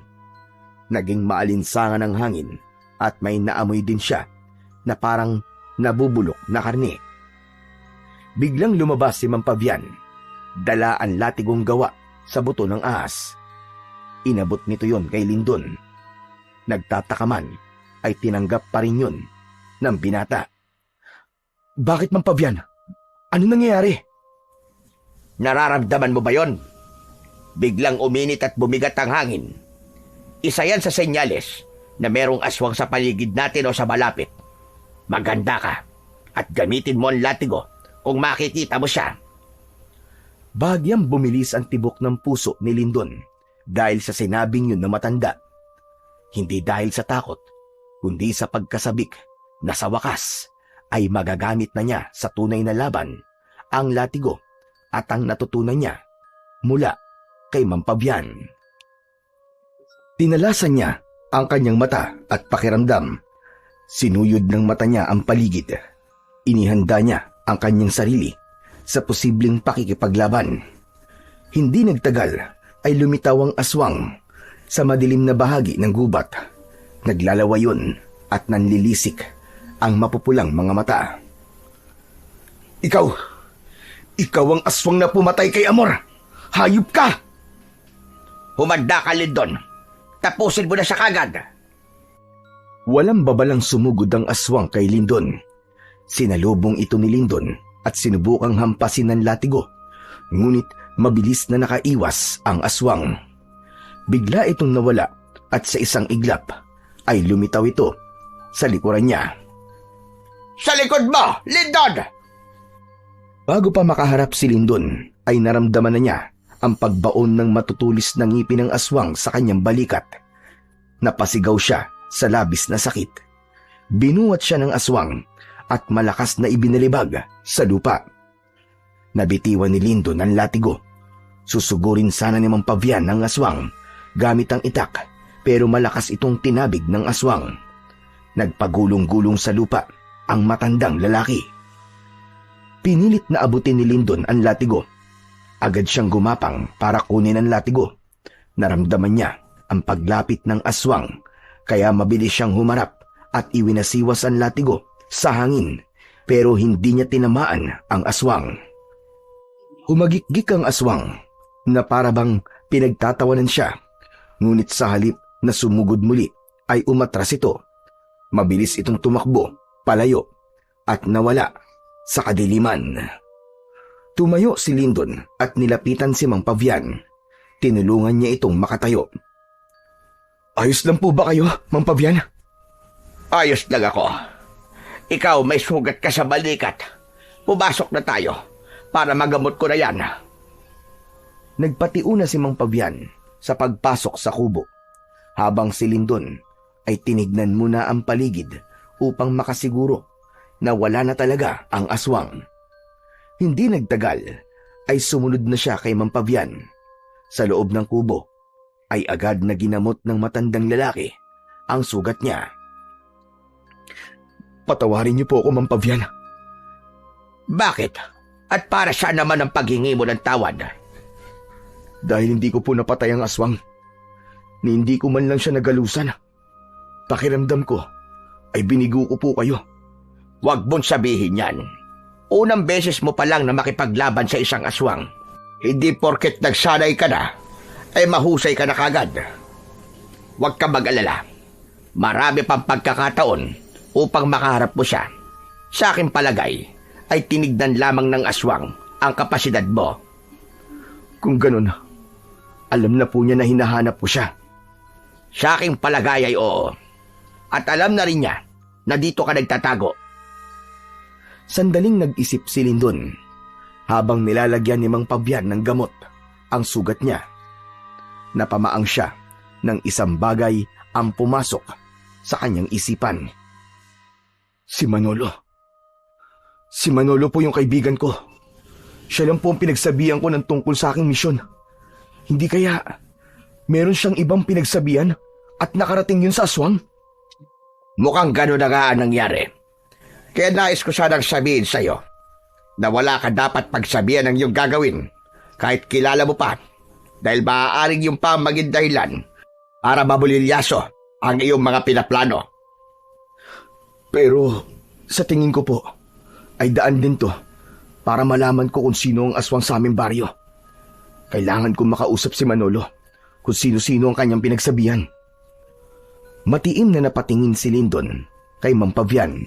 Naging maalinsangan ang hangin at may naamoy din siya na parang nabubulok na karne. Biglang lumabas si Mang Pabian, dala ang latigong gawa sa buto ng ahas. Inabot nito yon kay Lindon. Nagtataka man ay tinanggap pa rin yun ng binata. Bakit, Mang Pabian? Ano nangyayari? Nararamdaman mo ba yon? Biglang uminit at bumigat ang hangin. Isa yan sa senyales na merong aswang sa paligid natin o sa malapit. Maganda ka at gamitin mo ang latigo kung makikita mo siya. Bahagyang bumilis ang tibok ng puso ni Lindon dahil sa sinabing yun na matanda. Hindi dahil sa takot, kundi sa pagkasabik na sa wakas ay magagamit na niya sa tunay na laban ang latigo at ang natutunan niya mula kay Mang Pabian. Tinalasan niya ang kanyang mata at pakiramdam. Sinuyod ng mata niya ang paligid. Inihanda niya ang kanyang sarili sa posibleng pakikipaglaban. Hindi nagtagal ay lumitaw ang aswang sa madilim na bahagi ng gubat. Naglalawayon at nanlilisik ang mapupulang mga mata. Ikaw ang aswang na pumatay kay Amor! Hayop ka! Humanda ka, Lindon. Tapusin mo na siya kagad. Walang babalang sumugod ang aswang kay Lindon. Sinalubong ito ni Lindon at sinubukang hampasin ng latigo. Ngunit Mabilis na nakaiwas ang aswang. Bigla itong nawala at sa isang iglap ay lumitaw ito sa likuran niya. Sa likod mo, Lindon! Bago pa makaharap si Lindon ay naramdaman na niya ang pagbaon ng matutulis na ngipin ng aswang sa kanyang balikat. Napasigaw siya sa labis na sakit. Binuwat siya ng aswang at malakas na ibinalibag sa lupa. Nabitiwan ni Lindon ang latigo. Susugurin sana ni Mang Pavian ng aswang gamit ang itak, pero malakas itong tinabig ng aswang. Nagpagulong-gulong sa lupa ang matandang lalaki. Pinilit na abutin ni Lindon ang latigo. Agad siyang gumapang para kunin ang latigo. Naramdaman niya ang paglapit ng aswang, kaya mabilis siyang humarap at iwinasiwas ang latigo sa hangin, pero hindi niya tinamaan ang aswang. Humagikgik ang aswang na parabang pinagtatawanan siya, ngunit sa halip na sumugod muli ay umatras ito. Mabilis itong tumakbo, palayo, at nawala sa kadiliman. Tumayo si Lindon at nilapitan si Mang Pavian. Tinulungan niya itong makatayo. Ayos lang po ba kayo, Mang Pavian? Ayos lang ako. Ikaw may sugat ka sa balikat. Pumasok na tayo para magamot ko na yan. Nagpatiuna si Mang Pavian sa pagpasok sa kubo, habang si Lindon ay tinignan muna ang paligid upang makasiguro na wala na talaga ang aswang. Hindi nagtagal ay sumunod na siya kay Mang Pavian. Sa loob ng kubo ay agad na ginamot ng matandang lalaki ang sugat niya. Patawarin niyo po ako, Mang Pavian. Bakit? At para saan naman ang paghingi mo ng tawad? Dahil hindi ko po napatay ang aswang, ni hindi ko man lang siya nagalusan. Pakiramdam ko ay binigo ko po kayo. Huwag mong sabihin yan. Unang beses mo pa lang na makipaglaban sa isang aswang. Hindi porket nagsanay ka na, ay mahusay ka na kagad. Huwag ka mag-alala. Marami pang pagkakataon upang makaharap mo siya. Sa aking palagay, ay tinignan lamang ng aswang ang kapasidad mo. Kung ganun, alam na po niya na hinahanap ko siya. Sa aking palagay ay oo. At alam na rin niya na dito ka nagtatago. Sandaling nag-isip si Lindon habang nilalagyan ni Mang Pavian ng gamot ang sugat niya. Napamaang siya ng isang bagay ang pumasok sa kanyang isipan. Si Manolo. Si Manolo po yung kaibigan ko. Siya lang po ang pinagsabihan ko ng tungkol sa aking misyon. Hindi kaya meron siyang ibang pinagsabihan at nakarating yun sa aswang? Mukhang gano'n na nga ang nangyari. Kaya nais ko sanang sabihin sa'yo na wala ka dapat pagsabihan ng iyong gagawin kahit kilala mo pa, dahil maaaring yung pa maging dahilan para mabulilyaso ang iyong mga pinaplano. Pero sa tingin ko po ay daan din to para malaman ko kung sino ang aswang sa aming baryo. Kailangan kong makausap si Manolo kung sino-sino ang kanyang pinagsabihan. Matiim na napatingin si Lindon kay Mang Pavian.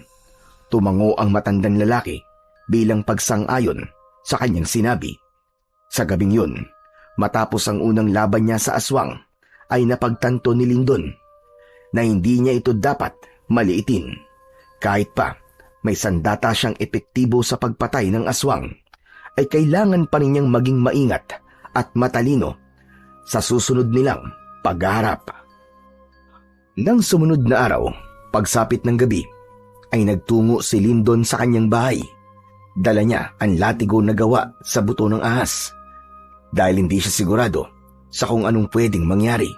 Tumango ang matandang lalaki bilang pagsang-ayon sa kanyang sinabi. Sa gabing yun, matapos ang unang laban niya sa aswang, ay napagtanto ni Lindon na hindi niya ito dapat maliitin. Kahit pa may sandata siyang epektibo sa pagpatay ng aswang, ay kailangan pa rin niyang maging maingat at matalino sa susunod nilang pagharap. Nang sumunod na araw, pagsapit ng gabi, ay nagtungo si Lindon sa kanyang bahay. Dala niya ang latigo na gawa sa buto ng ahas dahil hindi siya sigurado sa kung anong pwedeng mangyari.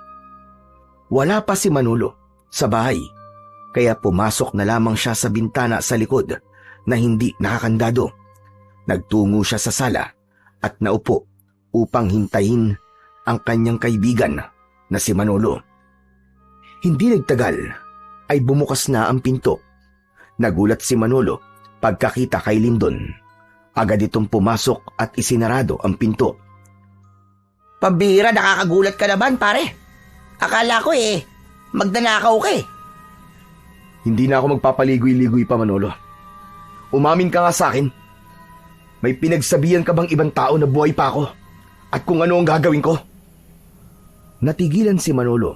Wala pa si Manolo sa bahay, kaya pumasok na lamang siya sa bintana sa likod na hindi nakakandado. Nagtungo siya sa sala at naupo upang hintayin ang kanyang kaibigan na si Manolo. Hindi nagtagal ay bumukas na ang pinto. Nagulat si Manolo pagkakita kay Lindon. Agad itong pumasok at isinarado ang pinto. Pambihira, nakakagulat ka naman, pare. Akala ko magnanakaw ka . Hindi na ako magpapaligoy-ligoy pa, Manolo. Umamin ka nga sa akin. May pinagsabihan ka bang ibang tao na buhay pa ako at kung ano ang gagawin ko. Natigilan si Manolo.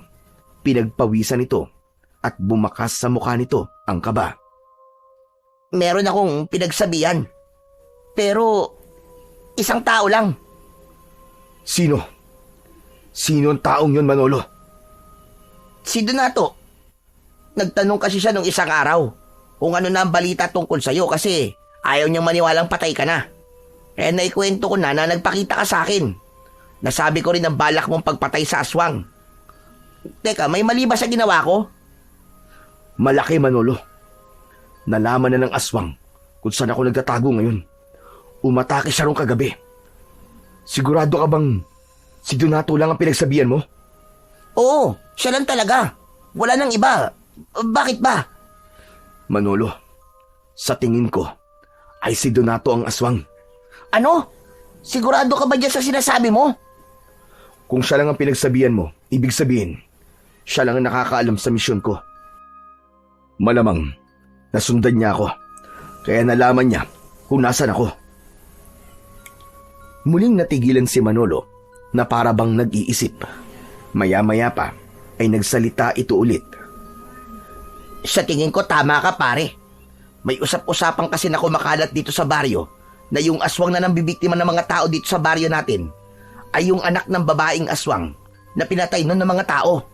Pinagpawisan ito at bumakas sa mukha nito ang kaba. Meron akong pinagsabihan. Pero, isang tao lang. Sino? Sino ang taong yon, Manolo? Si Donato. Nagtanong kasi siya nung isang araw kung ano na ang balita tungkol sa'yo kasi ayaw niyang maniwalang patay ka na. Kaya naikwento ko na nagpakita ka sa akin. Nasabi ko rin ang balak mong pagpatay sa aswang. Teka, may mali ba sa ginawa ko? Malaki, Manolo. Nalaman na ng aswang kung saan ako nagtatago ngayon. Umatake siya rong kagabi. Sigurado ka bang si Donato lang ang pinagsabihan mo? Oo, siya lang talaga. Wala nang iba. Bakit ba? Manolo, sa tingin ko ay si Donato ang aswang. Ano? Sigurado ka ba dyan sa sinasabi mo? Kung siya lang ang pinagsabihan mo, ibig sabihin, siya lang ang nakakaalam sa misyon ko. Malamang, nasundan niya ako, kaya nalaman niya kung nasan ako. Muling natigilan si Manolo na para bang nag-iisip. Maya-maya pa ay nagsalita ito ulit. Sa tingin ko tama ka pare. May usap-usapan kasi na kumakalat dito sa baryo na yung aswang na nambibiktima ng mga tao dito sa baryo natin ay yung anak ng babaeng aswang na pinatay nun ng mga tao.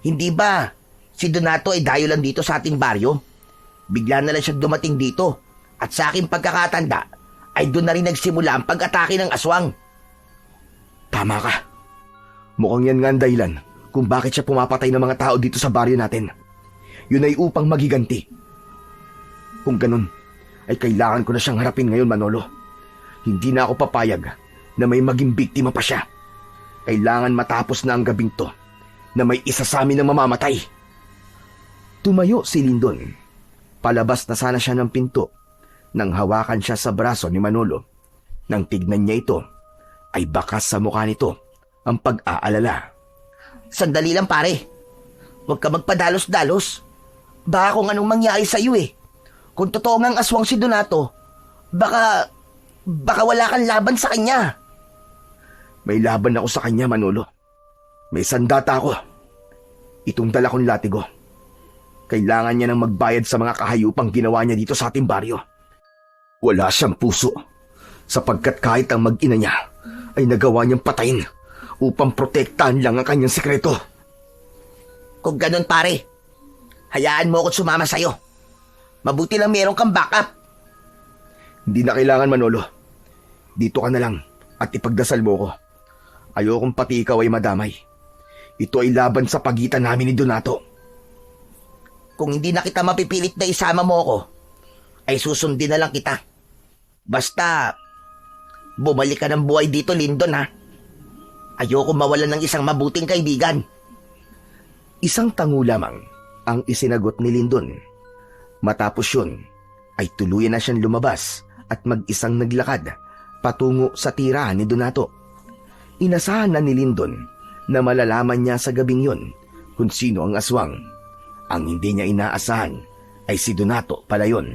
Hindi ba si Donato ay dayo lang dito sa ating baryo? Bigla na lang siya dumating dito at sa aking pagkakatanda ay doon na rin nagsimula ang pag-atake ng aswang. Tama ka. Mukhang yan nga ang dahilan kung bakit siya pumapatay ng mga tao dito sa baryo natin. Yun ay upang magiganti. Kung ganun, ay kailangan ko na siyang harapin ngayon, Manolo. Hindi na ako papayag na may maging biktima pa siya. Kailangan matapos na ang gabing to na may isa sa amin na mamamatay. Tumayo si Lindon. Palabas na sana siya ng pinto nang hawakan siya sa braso ni Manolo. Nang tignan niya ito, ay bakas sa mukha nito ang pag-aalala. Sandali lang pare. Huwag ka magpadalos-dalos. Baka kung anong mangyari sa iyo eh. Kung totoo ngang aswang si Donato, baka wala kang laban sa kanya. May laban ako sa kanya, Manolo. May sandata ako. Itong dala kong latigo. Kailangan niya nang magbayad sa mga kahayupang ginawa niya dito sa ating baryo. Wala siyang puso, sapagkat kahit ang mag-ina niya ay nagawa niyang patayin upang protektahan lang ang kanyang sekreto. Kung ganun pare, hayaan mo ako't sumama sa'yo. Mabuti lang meron kang backup. Hindi na kailangan, Manolo. Dito ka na lang at ipagdasal mo ko. Ayokong pati ikaw ay madamay. Ito ay laban sa pagitan namin ni Donato. Kung hindi na kita mapipilit na isama mo ako, ay susundin na lang kita. Basta, bumalik ka ng buhay dito, Lindon ha. Ayoko mawalan ng isang mabuting kaibigan. Isang tango lamang ang isinagot ni Lindon. Matapos yun, ay tuluyan na siyang lumabas at mag-isang naglakad patungo sa tirahan ni Donato. Inasahan na ni Lindon na malalaman niya sa gabing yun kung sino ang aswang. Ang hindi niya inaasahan ay si Donato pala yun.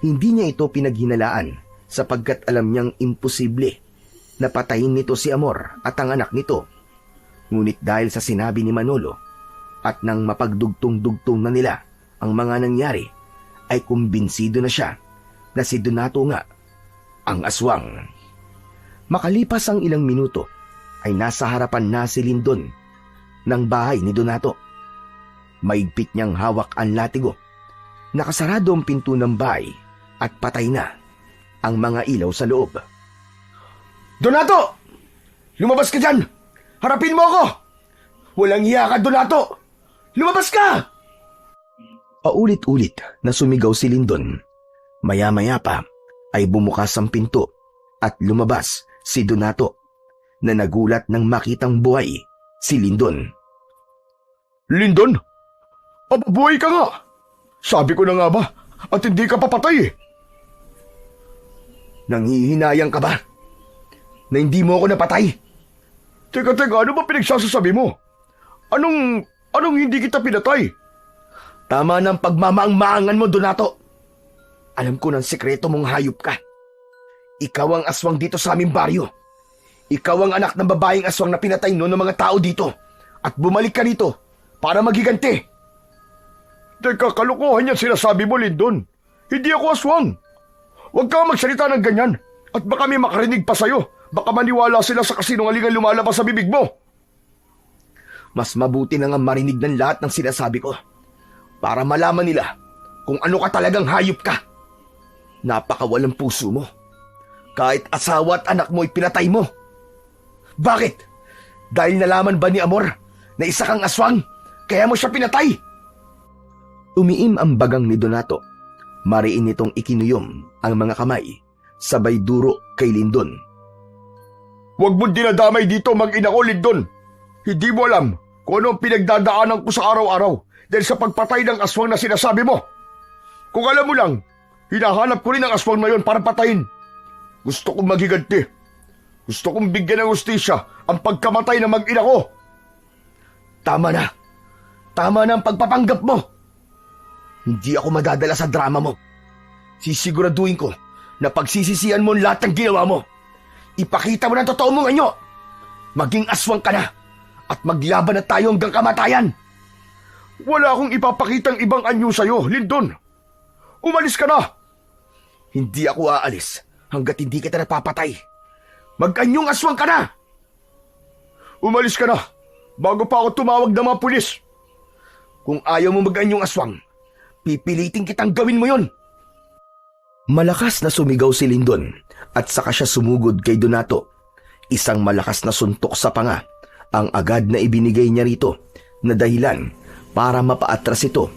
Hindi niya ito pinaghinalaan sapagkat alam niyang imposible na patayin nito si Amor at ang anak nito. Ngunit dahil sa sinabi ni Manolo at nang mapagdugtong-dugtong na nila ang mga nangyari, ay kumbinsido na siya na si Donato nga ang aswang. Makalipas ang ilang minuto, ay nasa harapan na si Lindon ng bahay ni Donato. Maigpit niyang hawak ang latigo. Nakasarado ang pinto ng bahay at patay na ang mga ilaw sa loob. Donato! Lumabas ka dyan! Harapin mo ako! Walang hiya ka, Donato! Lumabas ka! Paulit-ulit na sumigaw si Lindon. Maya-maya pa ay bumukas ang pinto at lumabas si Donato na nagulat nang makitang buhay si Lindon. Lindon? Ababuhay ka nga! Sabi ko na nga ba at hindi ka papatay eh. Nanghihinayang ka ba? Na hindi mo ako napatay? Teka, ano ba pinagsasasabi mo? Anong hindi kita pinatay? Tama ng pagmamaang-maangan mo, Donato. Alam ko ng sikreto mong hayop ka. Ikaw ang aswang dito sa aming baryo. Ikaw ang anak ng babaeng aswang na pinatay noon ng mga tao dito at bumalik ka rito para maghiganti. Teka, kalokohan yan sinasabi mo, Lindon. Hindi ako aswang. Huwag kang magsalita ng ganyan at baka may makarinig pa sa'yo. Baka maniwala sila sa kasinungalingan lumalabas sa bibig mo. Mas mabuti na nga marinig ng lahat ng sinasabi ko para malaman nila kung ano ka talagang hayop ka. Napakawalang puso mo. Kahit asawa at anak mo ipinatay mo. Bakit? Dahil nalaman ba ni Amor na isa kang aswang kaya mo siya pinatay? Umiim ang bagang ni Donato. Mariin nitong ikinuyom ang mga kamay, sabay duro kay Lindon. Huwag mong dinadamay dito, mag-ina ko, Lindon. Hindi mo alam kung ano ang pinagdadaanan ko sa araw-araw dahil sa pagpatay ng aswang na sinasabi mo. Kung alam mo lang, hinahanap ko rin ang aswang na yon para patayin. Gusto kong maghiganti. Gusto kong bigyan ng hustisya ang pagkamatay ng mag-ina ko. Tama na. Tama na ang pagpapanggap mo. Hindi ako madadala sa drama mo. Sisiguraduhin ko na pagsisisihan mo ang lahat ng ginawa mo. Ipakita mo ng totoo mong anyo. Maging aswang ka na at maglaban na tayo hanggang kamatayan. Wala akong ipapakitang ibang anyo sa'yo, Lindon. Umalis ka na. Hindi ako aalis hanggat hindi kita napapatay. Mag-anyong aswang ka na. Umalis ka na bago pa ako tumawag ng mga pulis. Kung ayaw mo mag-anyong aswang, pipilitin kitang gawin mo yon. Malakas na sumigaw si Lindon at saka siya sumugod kay Donato. Isang malakas na suntok sa panga ang agad na ibinigay niya rito na dahilan para mapaatras ito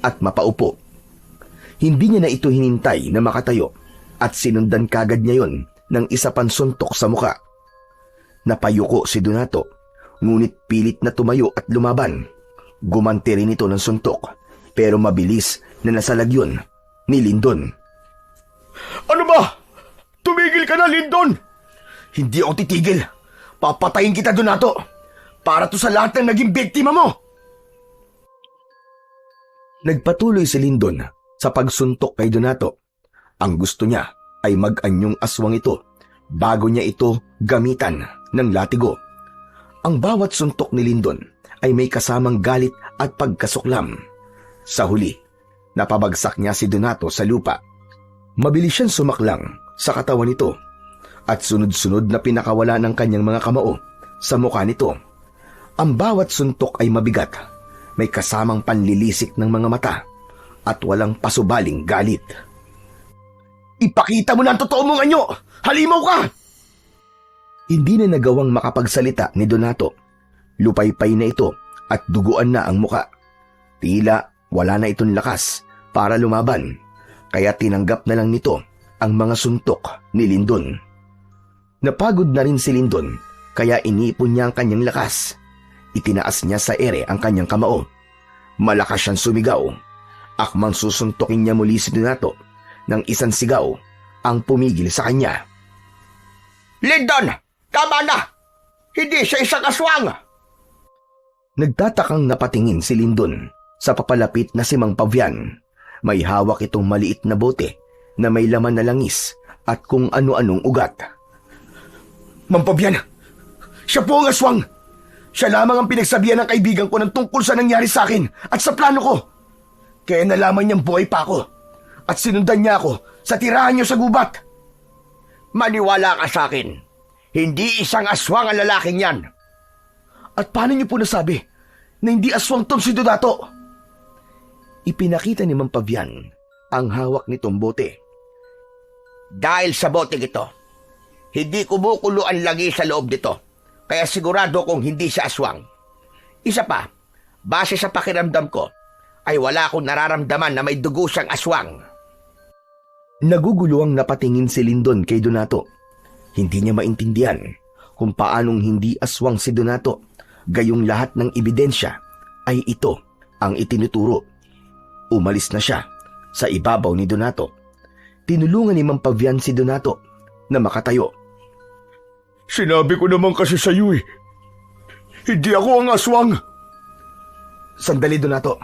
at mapaupo. Hindi niya na ito hinintay na makatayo at sinundan kagad niya yon ng isa pang suntok sa muka. Napayuko si Donato, ngunit pilit na tumayo at lumaban. Gumanti rin ito ng suntok, pero mabilis na nasalag yun ni Lindon. Ano ba? Tumigil ka na, Lindon! Hindi ako titigil. Papatayin kita, Donato, para to sa lahat ng naging biktima mo. Nagpatuloy si Lindon sa pagsuntok kay Donato. Ang gusto niya ay mag-anyong aswang ito bago niya ito gamitan ng latigo. Ang bawat suntok ni Lindon ay may kasamang galit at pagkasuklam. Sa huli, napabagsak niya si Donato sa lupa. Mabilis siyang sumaklang sa katawan nito at sunod-sunod na pinakawala ng kanyang mga kamao sa mukha nito. Ang bawat suntok ay mabigat, may kasamang panlilisik ng mga mata at walang pasubaling galit. Ipakita mo na ang totoo mong anyo! Halimaw ka! Hindi na nagawang makapagsalita ni Donato. Lupaypay na ito at duguan na ang muka. Tila wala na itong lakas para lumaban, kaya tinanggap na lang nito ang mga suntok ni Lindon. Napagod na rin si Lindon, kaya inipon niya ang kanyang lakas. Itinaas niya sa ere ang kanyang kamao. Malakas siyang sumigaw. Akmang susuntokin niya muli si Donato nang isang sigaw ang pumigil sa kanya. Lindon! Tama na! Hindi siya isang aswang! Nagtatakang napatingin si Lindon sa papalapit na si Mang Pavian. May hawak itong maliit na bote na may laman na langis at kung ano-anong ugat. Mang Pavian! Siya po ang aswang! Siya lamang ang pinagsabihan ng kaibigan ko ng tungkol sa nangyari sa akin at sa plano ko. Kaya nalaman niyang buhay pa ako at sinundan niya ako sa tirahan niyo sa gubat. Maniwala ka sa akin. Hindi isang aswang ang lalaking yan. At paano niyo po nasabi na hindi aswang tong si Donato? Ipinakita ni Mang Pavian ang hawak nitong bote. Dahil sa boteng ito, hindi kumukulo ang lagi sa loob nito. Kaya sigurado kong hindi siya aswang. Isa pa, base sa pakiramdam ko, ay wala akong nararamdaman na may dugo siyang aswang. Naguguluhang napatingin si Lindon kay Donato. Hindi niya maintindihan kung paanong hindi aswang si Donato, gayong lahat ng ebidensya ay ito ang itinuturo. Umalis na siya sa ibabaw ni Donato. Tinulungan ni Mang Pavian si Donato na makatayo. Sinabi ko naman kasi sa iyo hindi ako ang aswang. Sandali, Donato.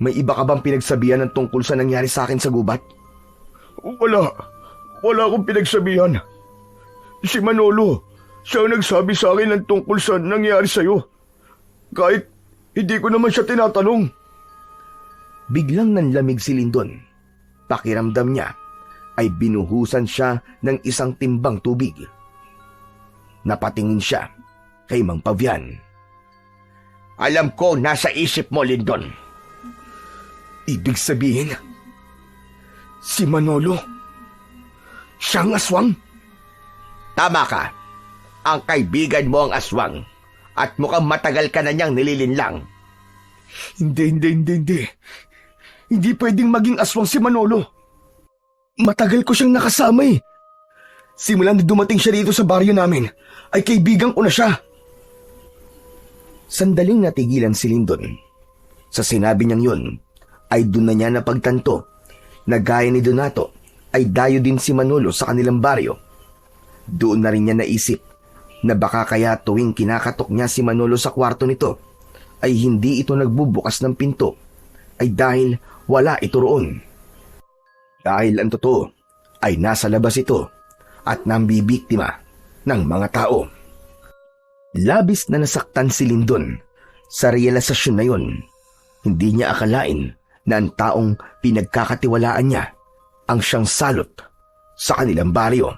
May iba ka bang pinagsabihan ng tungkol sa nangyari sa akin sa gubat? Wala akong pinagsabihan. Si Manolo, siya ang nagsabi sa akin ng tungkol sa nangyari sa'yo. Kahit hindi ko naman siya tinatanong. Biglang nanlamig si Lindon. Pakiramdam niya ay binuhusan siya ng isang timbang tubig. Napatingin siya kay Mang Pavian. Alam ko nasa isip mo, Lindon. Ibig sabihin, si Manolo, siyang aswang? Tama ka. Ang kaibigan mo ang aswang at mukhang matagal ka na niyang nililinlang. Hindi. Hindi pwedeng maging aswang si Manolo. Matagal ko siyang nakasama eh. Simula na dumating siya dito sa baryo namin, ay kaibigan ko na siya. Sandaling natigilan si Lindon. Sa sinabi niyang yun, ay doon na niya napagtanto na gaya ni Donato ay dayo din si Manolo sa kanilang baryo. Doon na rin niya naisip na baka kaya tuwing kinakatok niya si Manolo sa kwarto nito ay hindi ito nagbubukas ng pinto ay dahil wala ito roon. Dahil ang totoo ay nasa labas ito at nambibiktima ng mga tao. Labis na nasaktan si Lindon sa realisasyon na yon. Hindi niya akalain na ang taong pinagkakatiwalaan niya ang siyang salot sa kanilang baryo.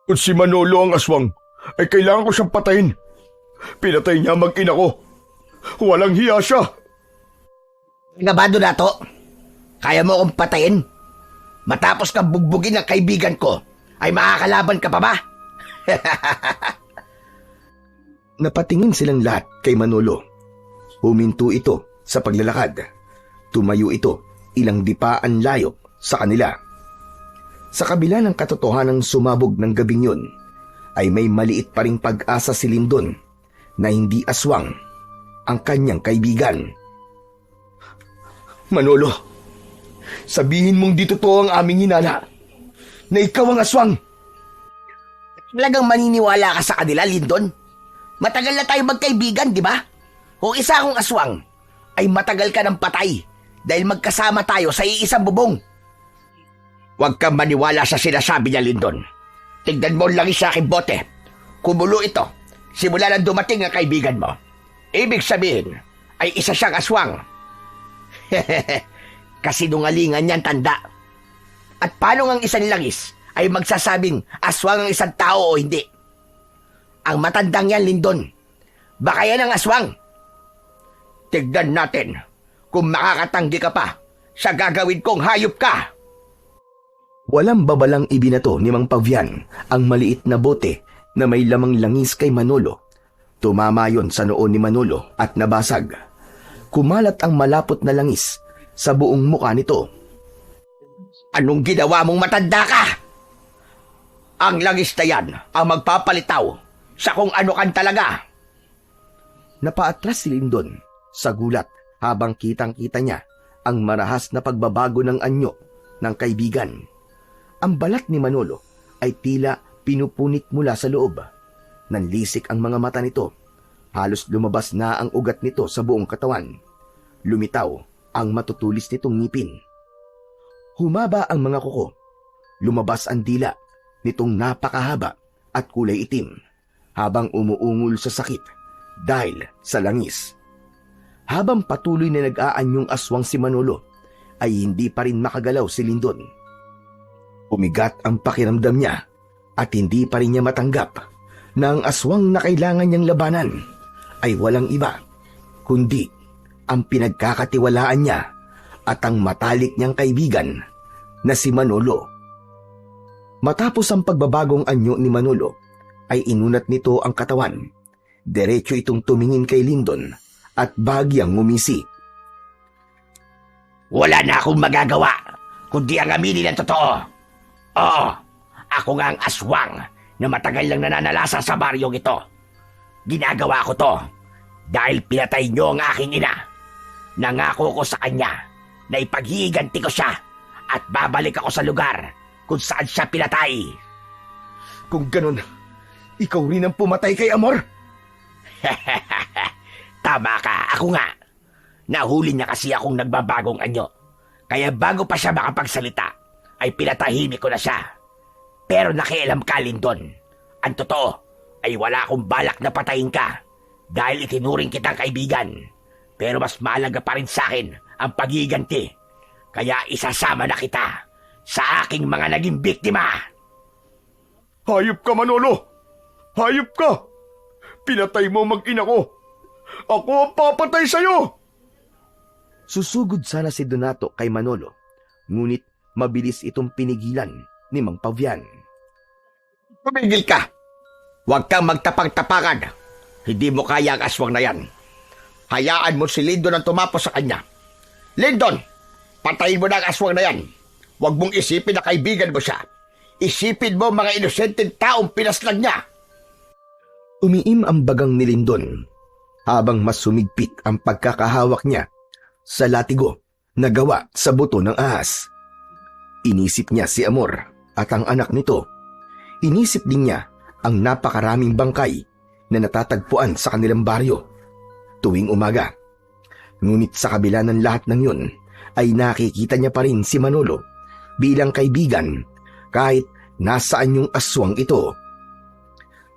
Kung si Manolo ang aswang, ay kailangan ko siyang patayin. Pinatay niya ang mag-ina ko. Walang hiya siya. Nga ba, Donato? Kaya mo akong patayin? Matapos kang bugbugin ng kaibigan ko, ay makakalaban ka pa ba? Napatingin silang lahat kay Manolo. Huminto ito sa paglalakad. Tumayo ito ilang dipaan layo sa kanila. Sa kabila ng katotohanang sumabog ng gabing yun, ay may maliit pa ring pag-asa si Lindon na hindi aswang ang kanyang kaibigan. Manolo, sabihin mong di totoo ang aming hinala na ikaw ang aswang. Talagang maniniwala ka sa kanila, Lindon? Matagal na tayo magkaibigan, di ba? Kung isa akong aswang, ay matagal ka ng patay dahil magkasama tayo sa iisang bubong. Huwag kang maniwala sa sinasabi niya, Lindon. Tignan mo lang sa aking bote. Kumulo ito simula nang dumating ang kaibigan mo. Ibig sabihin ay isa siyang aswang. Kasinungalingan niyan, tanda. At paano ang isang langis ay magsasabing aswang ang isang tao o hindi? Ang matandang yan, Lindon. Baka yan ang aswang. Tignan natin kung makakatanggi ka pa sa gagawin kong hayop ka. Walang babalang ibinato ni Mang Pavian ang maliit na bote na may lamang langis kay Manolo. Tumama yon sa noon ni Manolo at nabasag. Kumalat ang malapot na langis sa buong mukha nito. Anong ginawa mong matanda ka? Ang langis na yan ang magpapalitaw sa kung ano kan talaga. Napaatras si Lindon sa gulat habang kitang-kita niya ang marahas na pagbabago ng anyo ng kaibigan. Ang balat ni Manolo ay tila pinupunit mula sa loob. Nanlisik ang mga mata nito. Halos lumabas na ang ugat nito sa buong katawan. Lumitaw ang matutulis nitong ngipin. Humaba ang mga kuko. Lumabas ang dila nitong napakahaba at kulay itim habang umuungol sa sakit dahil sa langis. Habang patuloy na nag-aanyong aswang si Manolo, ay hindi pa rin makagalaw si Lindon. Umigat ang pakiramdam niya at hindi pa rin niya matanggap na ang aswang na kailangan niyang labanan ay walang iba kundi ang pinagkakatiwalaan niya at ang matalik niyang kaibigan na si Manolo. Matapos ang pagbabagong anyo ni Manolo, ay inunat nito ang katawan. Diretso itong tumingin kay Lindon at bahagyang ngumisi. Wala na akong magagawa kundi ang aminin ang totoo. Oo, ako nga ang aswang na matagal lang nananalasa sa baryong ito. Ginagawa ko to dahil pinatay niyo ang aking ina. Nangako ko sa kanya na ipaghihiganti ko siya at babalik ako sa lugar kung saan siya pinatay. Kung ganun, ikaw rin ang pumatay kay Amor? Tama ka, ako nga. Nahuli niya kasi akong nagbabagong anyo. Kaya bago pa siya makapagsalita, ay pinatahimik ko na siya. Pero nakialam ka, Lindon. Ang totoo ay wala akong balak na patayin ka dahil itinuring kitang kaibigan. Pero mas mahalaga pa rin sa akin ang pagiganti. Kaya isasama na kita sa aking mga naging biktima. Hayop ka, Manolo! Hayop ka! Pinatay mo ang mag-ina ko! Ako ang papatay sa'yo! Susugod sana si Donato kay Manolo, ngunit mabilis itong pinigilan ni Mang Pavian. Tumigil ka! Huwag kang magtapang-tapangan. Hindi mo kaya ang aswang na yan. Hayaan mo si Lindon ang tumapos sa kanya. Lindon, patayin mo na ang aswang na yan. Huwag mong isipin na kaibigan mo siya. Isipin mo mga inosenteng taong pinaslang niya. Umiim ang bagang ni Lindon habang mas sumigpit ang pagkakahawak niya sa latigo na gawa sa buto ng ahas. Inisip niya si Amor at ang anak nito. Inisip din niya ang napakaraming bangkay na natatagpuan sa kanilang baryo tuwing umaga. Ngunit sa kabila ng lahat ng yun, ay nakikita niya pa rin si Manolo bilang kaibigan kahit nasaan yung aswang ito.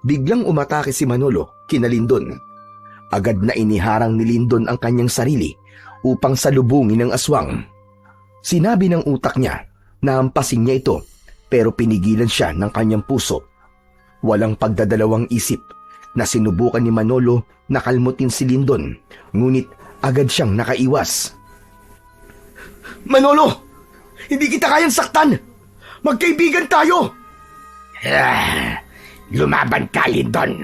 Biglang umatake si Manolo kina Lindon. Agad na iniharang ni Lindon ang kanyang sarili upang salubungin ang aswang. Sinabi ng utak niya na hampasin niya ito pero pinigilan siya ng kanyang puso. Walang pagdadalawang isip na sinubukan ni Manolo na kalmutin si Lindon, ngunit agad siyang nakaiwas. Manolo! Hindi kita kayang saktan! Magkaibigan tayo! Lumaban ka, Lindon.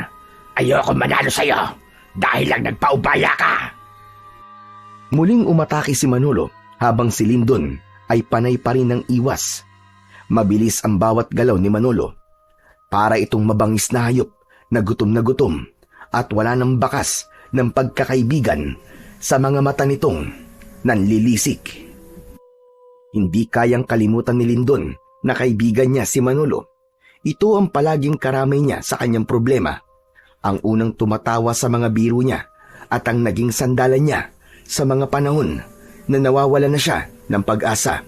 Ayoko manalo sa'yo dahil lang nagpaubaya ka. Muling umatake si Manolo habang si Lindon ay panay pa rin ng iwas. Mabilis ang bawat galaw ni Manolo. Para itong mabangis na hayop na gutom at wala ng bakas ng pagkakaibigan sa mga mata nitong nanlilisik. Hindi kayang kalimutan ni Lindon na kaibigan niya si Manolo. Ito ang palaging karamay niya sa kanyang problema. Ang unang tumatawa sa mga biro niya at ang naging sandalan niya sa mga panahon na nawawala na siya ng pag-asa.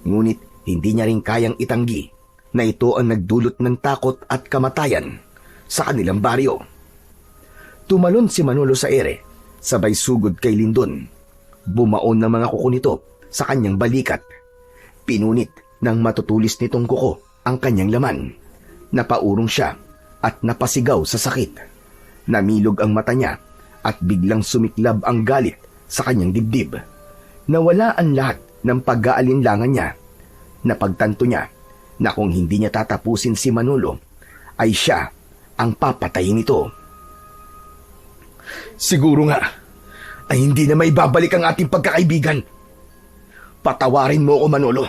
Ngunit hindi niya rin kayang itanggi na ito ang nagdulot ng takot at kamatayan sa kanilang baryo. Tumalon si Manolo sa ere, sabay sugod kay Lindon. Bumaon ng mga kuko nito sa kanyang balikat. Pinunit ng matutulis nitong kuko ang kanyang laman. Napaurong siya at napasigaw sa sakit. Namilog ang mata niya at biglang sumiklab ang galit sa kanyang dibdib. Nawala ang lahat ng pag-aalinlangan niya. Napagtanto niya na kung hindi niya tatapusin si Manolo, ay siya ang papatayin nito. Siguro nga ay hindi na may babalik ang ating pagkakaibigan. Patawarin mo ako, Manolo.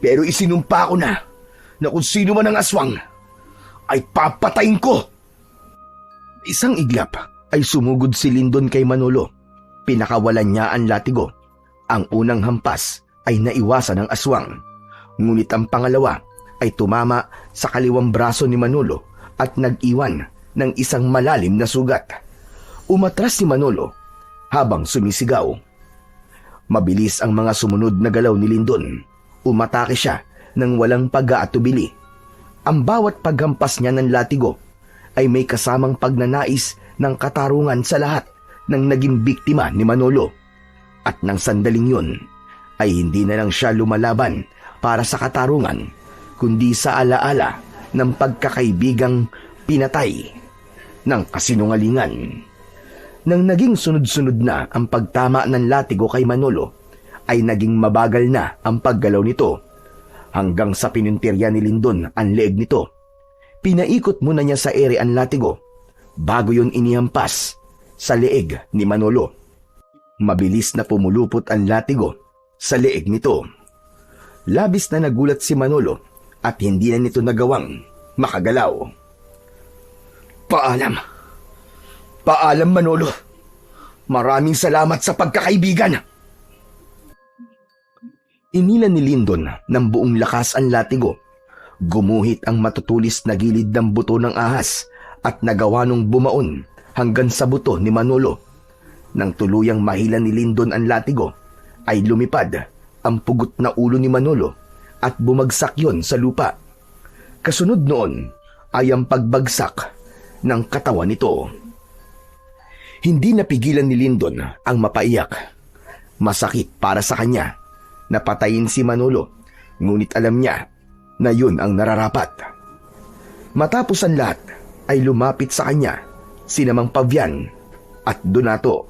Pero isinumpa ko na kung sino man ang aswang ay papatayin ko. Isang iglap ay sumugod si Lindon kay Manolo. Pinakawalan niya ang latigo. Ang unang hampas ay naiwasan ng aswang. Ngunit ang pangalawa ay tumama sa kaliwang braso ni Manolo at nag-iwan ng isang malalim na sugat. Umatras si Manolo habang sumisigaw. Mabilis ang mga sumunod na galaw ni Lindon. Umatake siya ng walang pag-aatubili. Ang bawat paghampas niya ng latigo ay may kasamang pagnanais ng katarungan sa lahat ng naging biktima ni Manolo. At nang sandaling yun, ay hindi na lang siya lumalaban para sa katarungan, kundi sa alaala ng pagkakaibigang pinatay ng kasinungalingan. Nang naging sunod-sunod na ang pagtama ng latigo kay Manolo, ay naging mabagal na ang paggalaw nito, hanggang sa pinuntirya ni Lindon ang leeg nito. Pinaikot muna niya sa ere ang latigo, bago yun inihampas sa leeg ni Manolo. Mabilis na pumulupot ang latigo sa leeg nito. Labis na nagulat si Manolo at hindi na nito nagawang makagalaw. Paalam. Paalam, Manolo. Maraming salamat sa pagkakaibigan. Inilan ni Lindon ng buong lakas ang latigo. Gumuhit ang matutulis na gilid ng buto ng ahas at nagawa nung bumaon hanggang sa buto ni Manolo. Nang tuluyang mahilan ni Lindon ang latigo, ay lumipad ang pugot na ulo ni Manolo at bumagsak yon sa lupa. Kasunod noon ay ang pagbagsak ng katawan nito. Hindi napigilan ni Lyndon ang mapaiyak. Masakit para sa kanya na patayin si Manolo, ngunit alam niya na yun ang nararapat. Matapos ang lahat ay lumapit sa kanya sina Mang Pavian at Donato.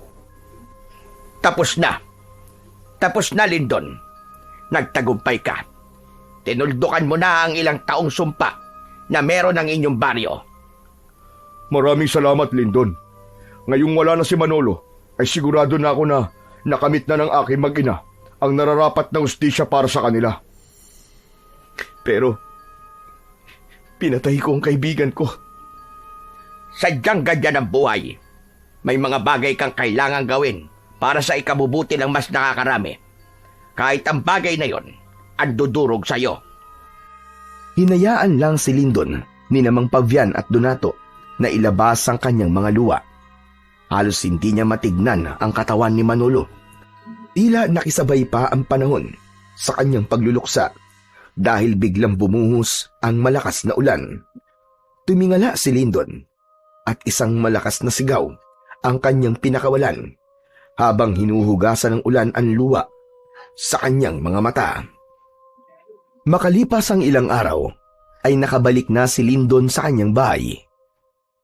Tapos na. Tapos na, Lyndon. Nagtagumpay ka. Tinuldukan mo na ang ilang taong sumpa na meron ang inyong baryo. Maraming salamat, Lyndon. Ngayong wala na si Manolo, ay sigurado na ako na nakamit na ng aking mag-ina ang nararapat na hustisya para sa kanila. Pero, pinatay ko ang kaibigan ko. Sadyang ganyan ang buhay. May mga bagay kang kailangang gawin para sa ikabubuti ng mas nakakarami. Kahit ang bagay na yon, ang dudurog sa'yo. Hinayaan lang si Lyndon ni Mang Pavian at Donato na ilabas ang kanyang mga luwa. Halos hindi niya matignan ang katawan ni Manolo. Tila nakisabay pa ang panahon sa kanyang pagluluksa dahil biglang bumuhos ang malakas na ulan. Tumingala si Lyndon at isang malakas na sigaw ang kanyang pinakawalan habang hinuhugasan ng ulan ang luwa sa kanyang mga mata. Makalipas ang ilang araw ay nakabalik na si Lyndon sa kanyang bahay.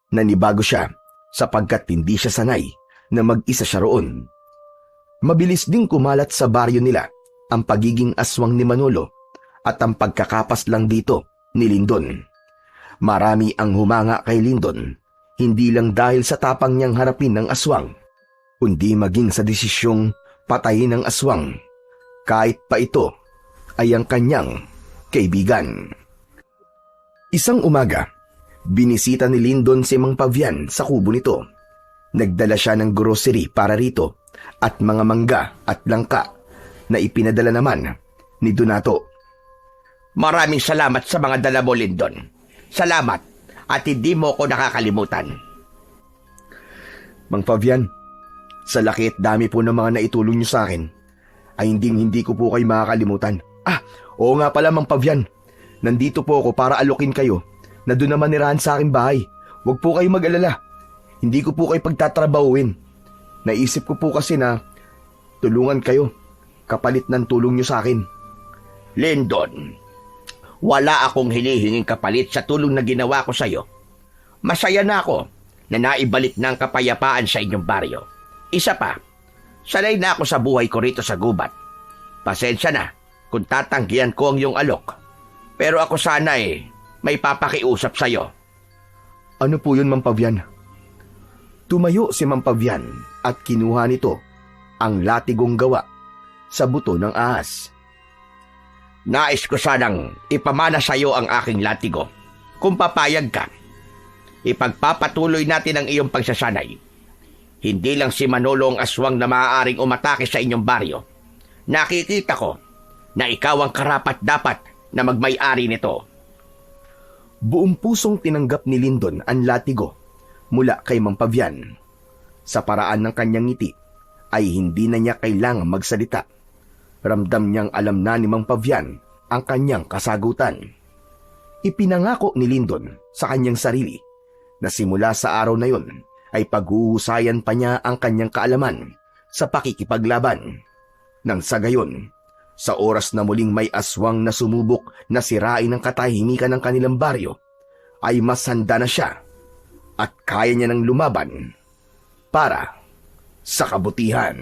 Nanibago siya sapagkat hindi siya sanay na mag-isa siya roon. Mabilis ding kumalat sa baryo nila ang pagiging aswang ni Manolo at ang pagkakapas lang dito ni Lyndon. Marami ang humanga kay Lyndon, hindi lang dahil sa tapang niyang harapin ng aswang, kundi maging sa desisyong patayin ng aswang, kahit pa ito ay ang kanyang kaibigan. Isang umaga, binisita ni Lyndon si Mang Pavian sa kubo nito. Nagdala siya ng grocery para rito at mga mangga at langka na ipinadala naman ni Donato. Maraming salamat sa mga dala mo, Lyndon. Salamat at hindi mo ko nakakalimutan. Mang Pavian, sa laki at dami po ng mga naitulong niyo sa akin, ay hindi ko po kayo makakalimutan. Oo nga pala, Mang Pavian. Nandito po ako para alokin kayo na doon naman nirahan sa aking bahay. Huwag po kayo mag-alala. Hindi ko po kayo pagtatrabahuin. Naisip ko po kasi na tulungan kayo kapalit ng tulong niyo sa akin. Lyndon, wala akong hinihinging kapalit sa tulong na ginawa ko sa'yo. Masaya na ako na naibalik na ang kapayapaan sa inyong baryo. Isa pa, sanay na ako sa buhay ko rito sa gubat. Pasensya na kung tatanggihan ko ang iyong alok. Pero ako sana may papakiusap sa'yo. Ano po yun, Mang Pavian? Tumayo si Mang Pavian at kinuha nito ang latigong gawa sa buto ng ahas. Nais ko sanang ipamana sa'yo ang aking latigo. Kung papayag ka, ipagpapatuloy natin ang iyong pagsasanay. Hindi lang si Manolo ang aswang na maaaring umatake sa inyong baryo. Nakikita ko na ikaw ang karapat-dapat na magmay-ari nito. Buong pusong tinanggap ni Lyndon ang latigo mula kay Mang Pavian. Sa paraan ng kanyang ngiti ay hindi na niya kailangang magsalita. Ramdam niyang alam na ni Mang Pavian ang kanyang kasagutan. Ipinangako ni Lyndon sa kanyang sarili na simula sa araw na yon ay paghuhusayan pa niya ang kanyang kaalaman sa pakikipaglaban. Nang sa gayon, sa oras na muling may aswang na sumubok na sirain ang katahimikan ng kanilang baryo, ay mas handa na siya at kaya niya nang lumaban para sa kabutihan.